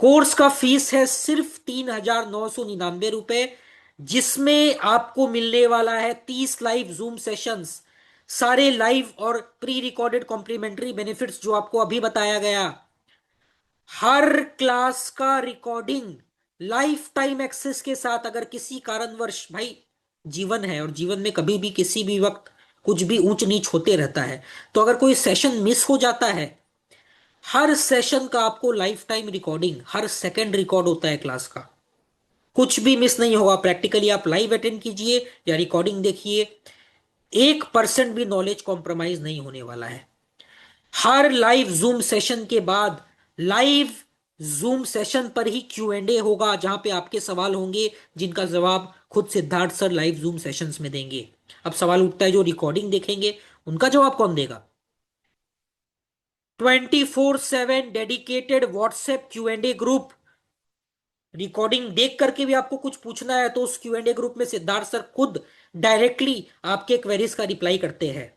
कोर्स का फीस है सिर्फ 3,999 रुपए, जिसमें आपको मिलने वाला है 30 लाइव जूम सेशंस, सारे लाइव और प्री रिकॉर्डेड कॉम्प्लीमेंट्री बेनिफिट्स जो आपको अभी बताया गया, हर क्लास का रिकॉर्डिंग लाइफ टाइम एक्सेस के साथ। अगर किसी कारणवश, भाई जीवन है और जीवन में कभी भी किसी भी वक्त कुछ भी ऊंच नीच होते रहता है, तो अगर कोई सेशन मिस हो जाता है, हर सेशन का आपको लाइफ टाइम रिकॉर्डिंग, हर सेकंड रिकॉर्ड होता है क्लास का, कुछ भी मिस नहीं होगा। प्रैक्टिकली आप लाइव अटेंड कीजिए या रिकॉर्डिंग देखिए, 1% भी नॉलेज कॉम्प्रोमाइज नहीं होने वाला है। हर लाइव जूम सेशन के बाद लाइव जूम सेशन पर ही Q&A होगा, जहां पे आपके सवाल होंगे जिनका जवाब खुद Siddharth sir live Zoom sessions में देंगे। अब सवाल उठता है, जो रिकॉर्डिंग देखेंगे उनका जवाब कौन देगा? 24/7 dedicated WhatsApp Q&A group. Recording देख करके भी आपको कुछ पूछना है तो उस Q&A ग्रुप में सिद्धार्थ सर खुद डायरेक्टली आपके क्वेरीज का रिप्लाई करते हैं।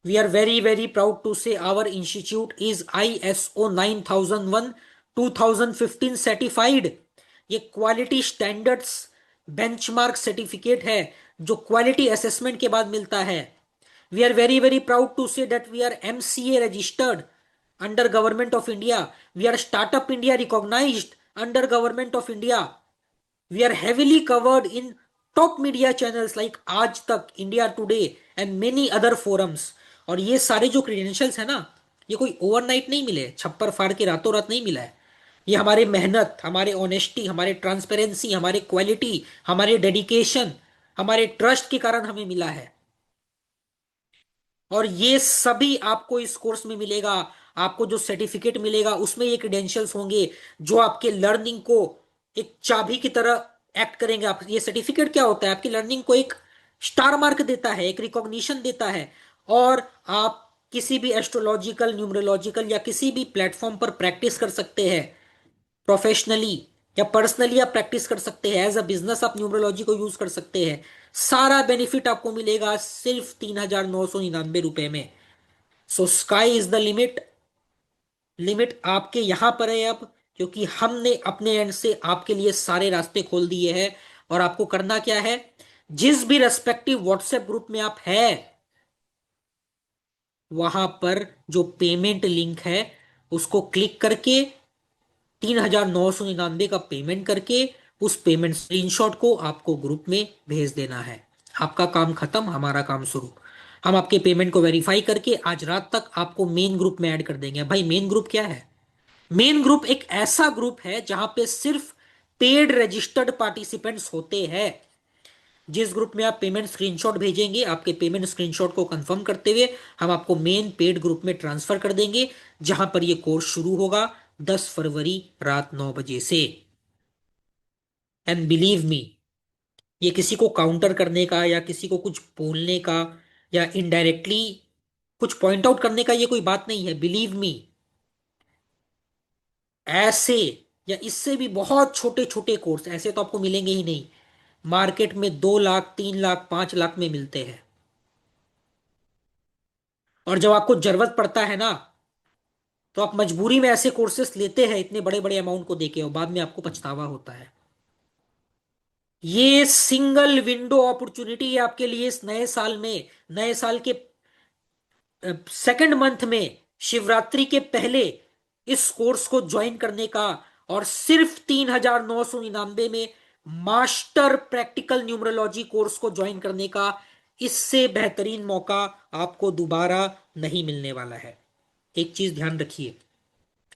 We are very, very proud to say our institute is ISO 9001 2015 certified। ये क्वालिटी स्टैंडर्ड्स बेंचमार्क सर्टिफिकेट है जो क्वालिटी असेसमेंट के बाद मिलता है। We are very very proud to say that we are MCA registered under government of India. We are startup India recognized under government of India. We are heavily covered in top media channels like आज तक, India today and many other forums. और ये सारे जो credentials है ना, ये कोई ओवरनाइट नहीं मिले, छप्पर फाड़ के रातों रात नहीं मिला है। ये हमारे मेहनत, हमारे ऑनेस्टी, हमारे ट्रांसपेरेंसी, हमारे क्वालिटी, हमारे डेडिकेशन, हमारे ट्रस्ट के कारण हमें मिला है। और ये सभी आपको इस कोर्स में मिलेगा। आपको जो सर्टिफिकेट मिलेगा उसमें ये क्रेडेंशियल्स होंगे जो आपके लर्निंग को एक चाबी की तरह एक्ट करेंगे। आप, ये सर्टिफिकेट क्या होता है, आपकी लर्निंग को एक स्टार मार्क देता है, एक रिकॉग्निशन देता है। और आप किसी भी एस्ट्रोलॉजिकल, न्यूमरोलॉजिकल या किसी भी प्लेटफॉर्म पर प्रैक्टिस कर सकते हैं प्रोफेशनली, या पर्सनली आप प्रैक्टिस कर सकते हैं, एज अ बिजनेस आप न्यूमरोलॉजी को यूज कर सकते हैं। सारा बेनिफिट आपको मिलेगा सिर्फ 3,999 रुपए में। So sky is the limit. Limit आपके यहां पर है अब, क्योंकि हमने अपने एंड से आपके लिए सारे रास्ते खोल दिए हैं। और आपको करना क्या है, जिस भी रेस्पेक्टिव व्हाट्सएप ग्रुप में आप है, वहां पर जो पेमेंट लिंक है उसको क्लिक करके 3,999 का पेमेंट करके उस पेमेंट स्क्रीनशॉट को आपको ग्रुप में भेज देना है। आपका काम खत्म, हमारा काम शुरू। हम आपके पेमेंट को वेरीफाई करके आज रात तक आपको मेन ग्रुप में ऐड कर देंगे। भाई मेन ग्रुप क्या है? मेन ग्रुप एक ऐसा ग्रुप है जहां पे सिर्फ पेड रजिस्टर्ड पार्टिसिपेंट्स होते हैं। जिस ग्रुप में आप पेमेंट स्क्रीनशॉट भेजेंगे, आपके पेमेंट स्क्रीनशॉट को कंफर्म करते हुए हम आपको मेन पेड ग्रुप में ट्रांसफर कर देंगे, जहां पर यह कोर्स शुरू होगा 10 फरवरी रात 9 बजे से। एंड बिलीव मी, ये किसी को काउंटर करने का या किसी को कुछ बोलने का या इनडायरेक्टली कुछ पॉइंट आउट करने का ये कोई बात नहीं है। बिलीव मी, ऐसे या इससे भी बहुत छोटे छोटे कोर्स ऐसे तो आपको मिलेंगे ही नहीं। मार्केट में 2 लाख, 3 लाख, 5 लाख में मिलते हैं। और जब आपको जरूरत पड़ता है ना, तो आप मजबूरी में ऐसे कोर्सेस लेते हैं इतने बड़े बड़े अमाउंट को देके, और बाद में आपको पछतावा होता है। ये सिंगल विंडो अपॉर्चुनिटी है आपके लिए इस नए साल में, नए साल के सेकंड मंथ में, शिवरात्रि के पहले इस कोर्स को ज्वाइन करने का। और सिर्फ 3,999 में मास्टर प्रैक्टिकल न्यूमरोलॉजी कोर्स को ज्वाइन करने का। इससे बेहतरीन मौका आपको दोबारा नहीं मिलने वाला है। एक चीज ध्यान रखिए,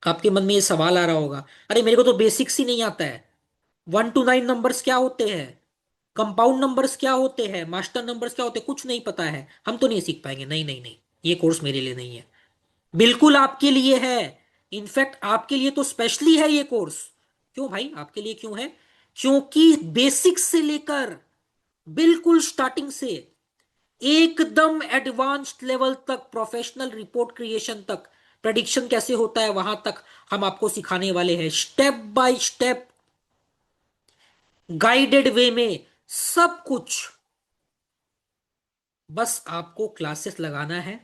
आपके मन में ये सवाल आ रहा होगा, अरे मेरे को तो बेसिक्स ही नहीं आता है। 1 to 9 नंबर्स क्या होते हैं, कंपाउंड नंबर्स क्या होते हैं, मास्टर नंबर्स क्या होते हैं, कुछ नहीं पता है, हम तो नहीं सीख पाएंगे। नहीं नहीं नहीं, ये कोर्स मेरे लिए नहीं है। बिल्कुल आपके लिए है। इनफैक्ट आपके लिए तो स्पेशली है ये कोर्स। क्यों भाई, आपके लिए क्यों है? क्योंकि बेसिक्स से लेकर बिल्कुल स्टार्टिंग से एकदम एडवांस्ड लेवल तक, प्रोफेशनल रिपोर्ट क्रिएशन तक, प्रेडिक्शन कैसे होता है वहां तक हम आपको सिखाने वाले हैं, स्टेप बाय स्टेप, गाइडेड वे में, सब कुछ। बस आपको क्लासेस लगाना है,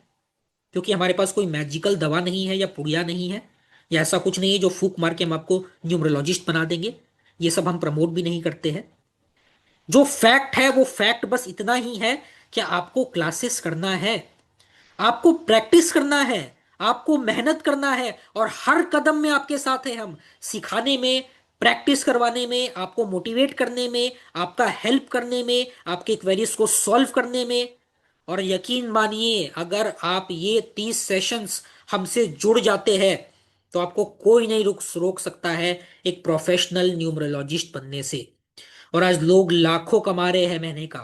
क्योंकि हमारे पास कोई मैजिकल दवा नहीं है या पुड़िया नहीं है, या ऐसा कुछ नहीं है जो फूक मार के हम आपको न्यूमरोलॉजिस्ट बना देंगे। ये सब हम प्रमोट भी नहीं करते हैं। जो फैक्ट है वो फैक्ट बस इतना ही है कि आपको क्लासेस करना है, आपको प्रैक्टिस करना है, आपको मेहनत करना है, और हर कदम में आपके साथ है हम, सिखाने में, प्रैक्टिस करवाने में, आपको मोटिवेट करने में, आपका हेल्प करने में, आपके क्वेरीज को सॉल्व करने में। और यकीन मानिए, अगर आप ये 30 सेशंस हमसे जुड़ जाते हैं, तो आपको कोई नहीं रोक रोक सकता है एक प्रोफेशनल न्यूमरोलॉजिस्ट बनने से। और आज लोग लाखों कमा रहे हैं महीने का।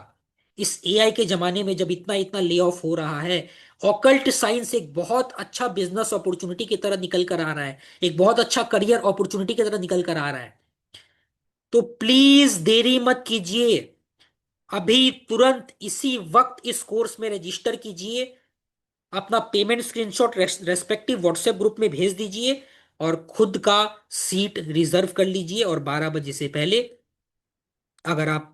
इस एआई के जमाने में जब इतना इतना ले ऑफ हो रहा है, ऑकल्ट साइंस एक बहुत अच्छा बिजनेस अपॉर्चुनिटी की तरह निकल कर आ रहा है, एक बहुत अच्छा करियर अपॉर्चुनिटी की तरह निकल कर आ रहा है। तो प्लीज देरी मत कीजिए, अभी तुरंत इसी वक्त इस कोर्स में रजिस्टर कीजिए, अपना payment screenshot respective WhatsApp group में भेज दीजिए, और खुद का सीट रिजर्व कर लीजिए। और 12 बजे से पहले अगर आप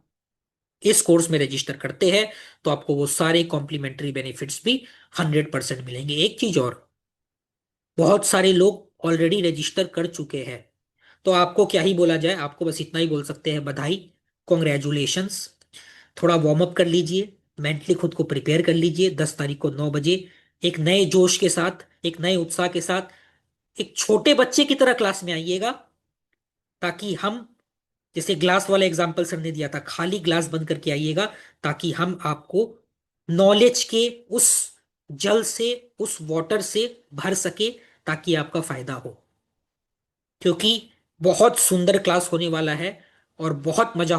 इस कोर्स में रजिस्टर करते हैं, तो आपको वो सारे कॉम्प्लीमेंट्री बेनिफिट्स भी 100% मिलेंगे। एक चीज और, बहुत सारे लोग ऑलरेडी रजिस्टर कर चुके हैं, तो आपको क्या ही बोला जाए, आपको बस इतना ही बोल सकते हैं, बधाई, कॉन्ग्रेचुलेशंस। थोड़ा वार्म अप कर लीजिए, मेंटली खुद को प्रिपेयर कर लीजिए। 10 तारीख को 9 बजे एक नए जोश के साथ, एक नए उत्साह के साथ, एक छोटे बच्चे की तरह क्लास में आइएगा, ताकि हम, जैसे ग्लास वाला एग्जाम्पल सर ने दिया था, खाली ग्लास बंद करके आइएगा, ताकि हम आपको नॉलेज के उस जल से, उस वाटर से भर सके, ताकि आपका फायदा हो। क्योंकि बहुत सुंदर क्लास होने वाला है, और बहुत मजा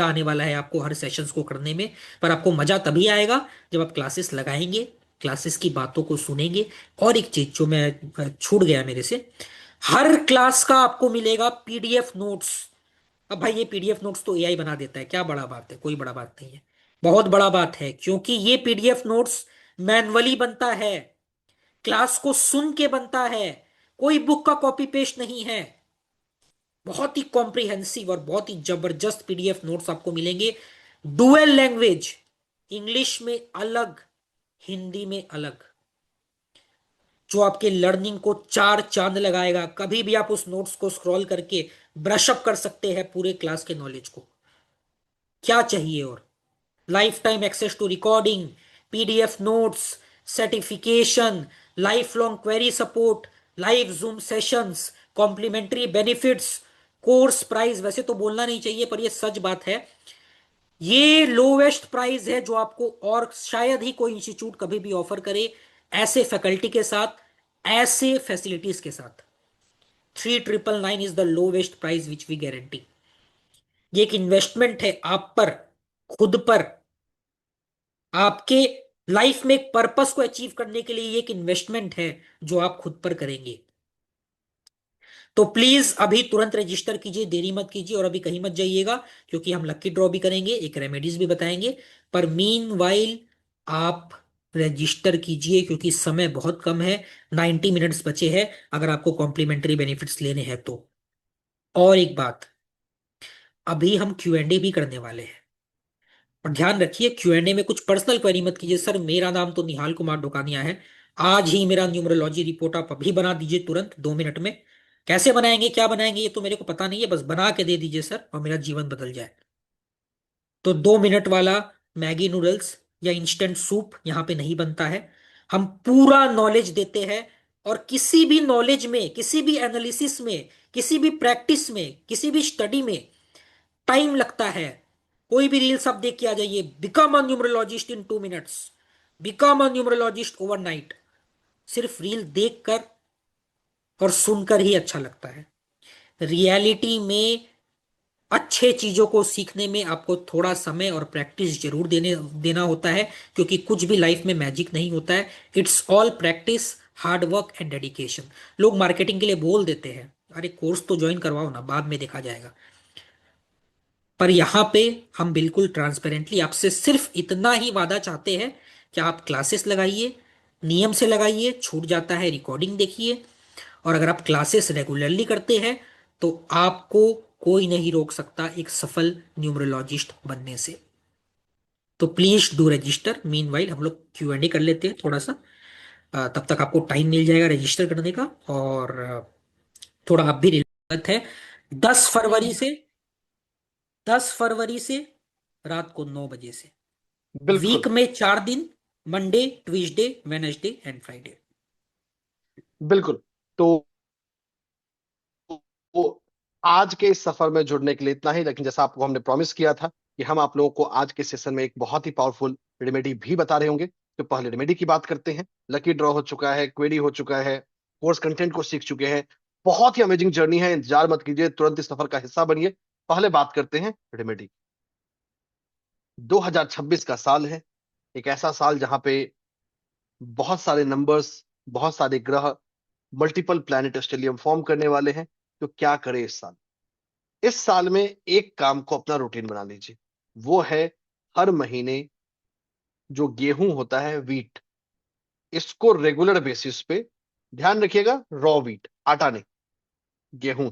आने वाला है आपको हर सेशंस को करने में। पर आपको मजा तभी आएगा जब आप क्लासेस लगाएंगे, क्लासेस की बातों को सुनेंगे। और एक चीज जो मैं छूट गया मेरे से, हर क्लास का आपको मिलेगा पीडीएफ नोट्स। अब भाई, ये पीडीएफ नोट्स तो एआई बना देता है, क्या बड़ा बात है? कोई बड़ा बात नहीं है, बहुत बड़ा बात है, क्योंकि ये पीडीएफ नोट्स मैन्युअली बनता है, क्लास को सुन के बनता है, कोई बुक का कॉपी पेस्ट नहीं है। बहुत ही कॉम्प्रिहेंसिव और बहुत ही जबरदस्त पीडीएफ नोट्स आपको मिलेंगे, डुअल लैंग्वेज, इंग्लिश में अलग, हिंदी में अलग, जो आपके लर्निंग को चार चांद लगाएगा। कभी भी आप उस नोट्स को स्क्रॉल करके ब्रश अप कर सकते हैं पूरे क्लास के नॉलेज को। क्या चाहिए और? Lifetime access to recording, PDF notes, certification, lifelong query support, live Zoom sessions, complimentary benefits, course price, वैसे तो बोलना नहीं चाहिए पर ये सच बात है, ये लोवेस्ट प्राइस है जो आपको और शायद ही कोई इंस्टीट्यूट कभी भी ऑफर करे, ऐसे फैकल्टी के साथ, ऐसे फैसिलिटीज के साथ। 3,999 is the lowest price which we guarantee. ये एक इन्वेस्टमेंट है आप पर, खुद पर, आपके लाइफ में एक पर्पस को अचीव करने के लिए। ये एक इन्वेस्टमेंट है जो आप खुद पर करेंगे। तो प्लीज अभी तुरंत रजिस्टर कीजिए, देरी मत कीजिए, और अभी कहीं मत जाइएगा, क्योंकि हम लकी ड्रॉ भी करेंगे, एक रेमेडीज भी बताएंगे। पर मीन वाइल आप रजिस्टर कीजिए, क्योंकि समय बहुत कम है, 90 मिनट्स बचे हैं अगर आपको कॉम्प्लीमेंट्री बेनिफिट्स लेने हैं तो। और एक बात, अभी हम क्यू एंड ए भी करने वाले हैं, और ध्यान रखिए, Q&A में कुछ पर्सनल क्वेरी मत कीजिए, सर मेरा नाम तो निहाल कुमार डोकानिया है, आज ही मेरा न्यूमरोलॉजी रिपोर्ट आप अभी बना दीजिए तुरंत 2 मिनट में। कैसे बनाएंगे, क्या बनाएंगे, ये तो मेरे को पता नहीं है, बस बना के दे दीजिए सर और मेरा जीवन बदल जाए। तो 2 मिनट वाला मैगी नूडल्स या इंस्टेंट सूप यहाँ पे नहीं बनता है। हम पूरा नॉलेज देते हैं, और किसी भी नॉलेज में, किसी भी एनालिसिस में, किसी भी प्रैक्टिस में, किसी भी स्टडी में टाइम लगता है। कोई भी रील्स आप देख के आ जाइए, become a numerologist in 2 minutes, become a numerologist overnight. सिर्फ रील देखकर और सुनकर ही अच्छा लगता है। रियलिटी में अच्छे चीजों को सीखने में आपको थोड़ा समय और प्रैक्टिस जरूर देना होता है, क्योंकि कुछ भी लाइफ में मैजिक नहीं होता है। It's all practice, hard work and dedication. लोग मार्केटिंग के लिए बोल देते हैं, अरे कोर्स तो ज्वाइन करवाओ ना, बाद में देखा जाएगा। पर यहाँ पे हम बिल्कुल ट्रांसपेरेंटली आपसे सिर्फ इतना ही वादा चाहते हैं कि आप क्लासेस लगाइए, नियम से लगाइए, छूट जाता है रिकॉर्डिंग देखिए। और अगर आप क्लासेस रेगुलरली करते हैं तो आपको कोई नहीं रोक सकता एक सफल न्यूमरोलॉजिस्ट बनने से। तो प्लीज डू रजिस्टर। मीनवाइल हम लोग Q&A कर लेते हैं थोड़ा सा। तब तक आपको टाइम मिल जाएगा रजिस्टर करने का। और थोड़ा आप भी रिलैक्स है। 10 फरवरी से, 10 फरवरी से रात को 9 बजे से, वीक बिल्कुल में 4 दिन, Monday, Tuesday, Wednesday and Friday. बिल्कुल। तो तो आज के इस सफर में जुड़ने के लिए इतना ही, लेकिन जैसा आपको हमने प्रॉमिस किया था कि हम आप लोगों को आज के सेशन में एक बहुत ही पावरफुल रेमेडी भी बता रहे होंगे। तो पहले रेमेडी की बात करते हैं। लकी ड्रॉ हो चुका है, क्वेरी हो चुका है, कोर्स कंटेंट को सीख चुके हैं। बहुत ही अमेजिंग जर्नी है, इंतजार मत कीजिए, तुरंत इस सफर का हिस्सा बनिए। पहले बात करते हैं रेमेडी। 2026 का साल है, एक ऐसा साल जहां पे बहुत सारे नंबर्स, बहुत सारे ग्रह, मल्टीपल प्लैनेट स्टेलियम फॉर्म करने वाले हैं। तो क्या करें इस साल? इस साल में एक काम को अपना रूटीन बना लीजिए। वो है हर महीने जो गेहूं होता है, वीट, इसको रेगुलर बेसिस पे, ध्यान रखिएगा, रॉ वीट, आटा नहीं, गेहूं,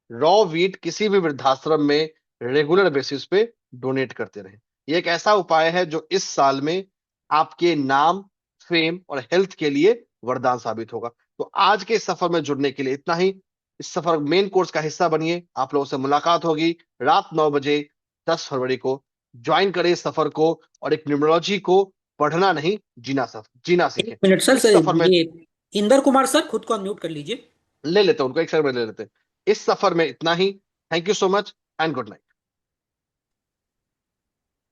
रॉ वीट किसी भी वृद्धाश्रम में रेगुलर बेसिस पे डोनेट करते रहें। ये एक ऐसा उपाय है जो इस साल में आपके नाम, फेम और हेल्थ के लिए वरदान साबित होगा। तो आज के इस सफर में जुड़ने के लिए इतना ही। इस सफर मेन कोर्स का हिस्सा बनिए, आप लोगों से मुलाकात होगी रात 9 बजे, 10 फरवरी को। ज्वाइन करें इस सफर को, और एक न्यूमरोलॉजी को पढ़ना नहीं, जीना एक सीखें। मिनट सर, इस सर सफर में ये इंदर कुमार सर खुद को अनम्यूट कर लीजिए। ले लेते हैं उनको, एक सेकंड में ले लेते हैं। इस सफर में इतना ही। Thank you so much and good night.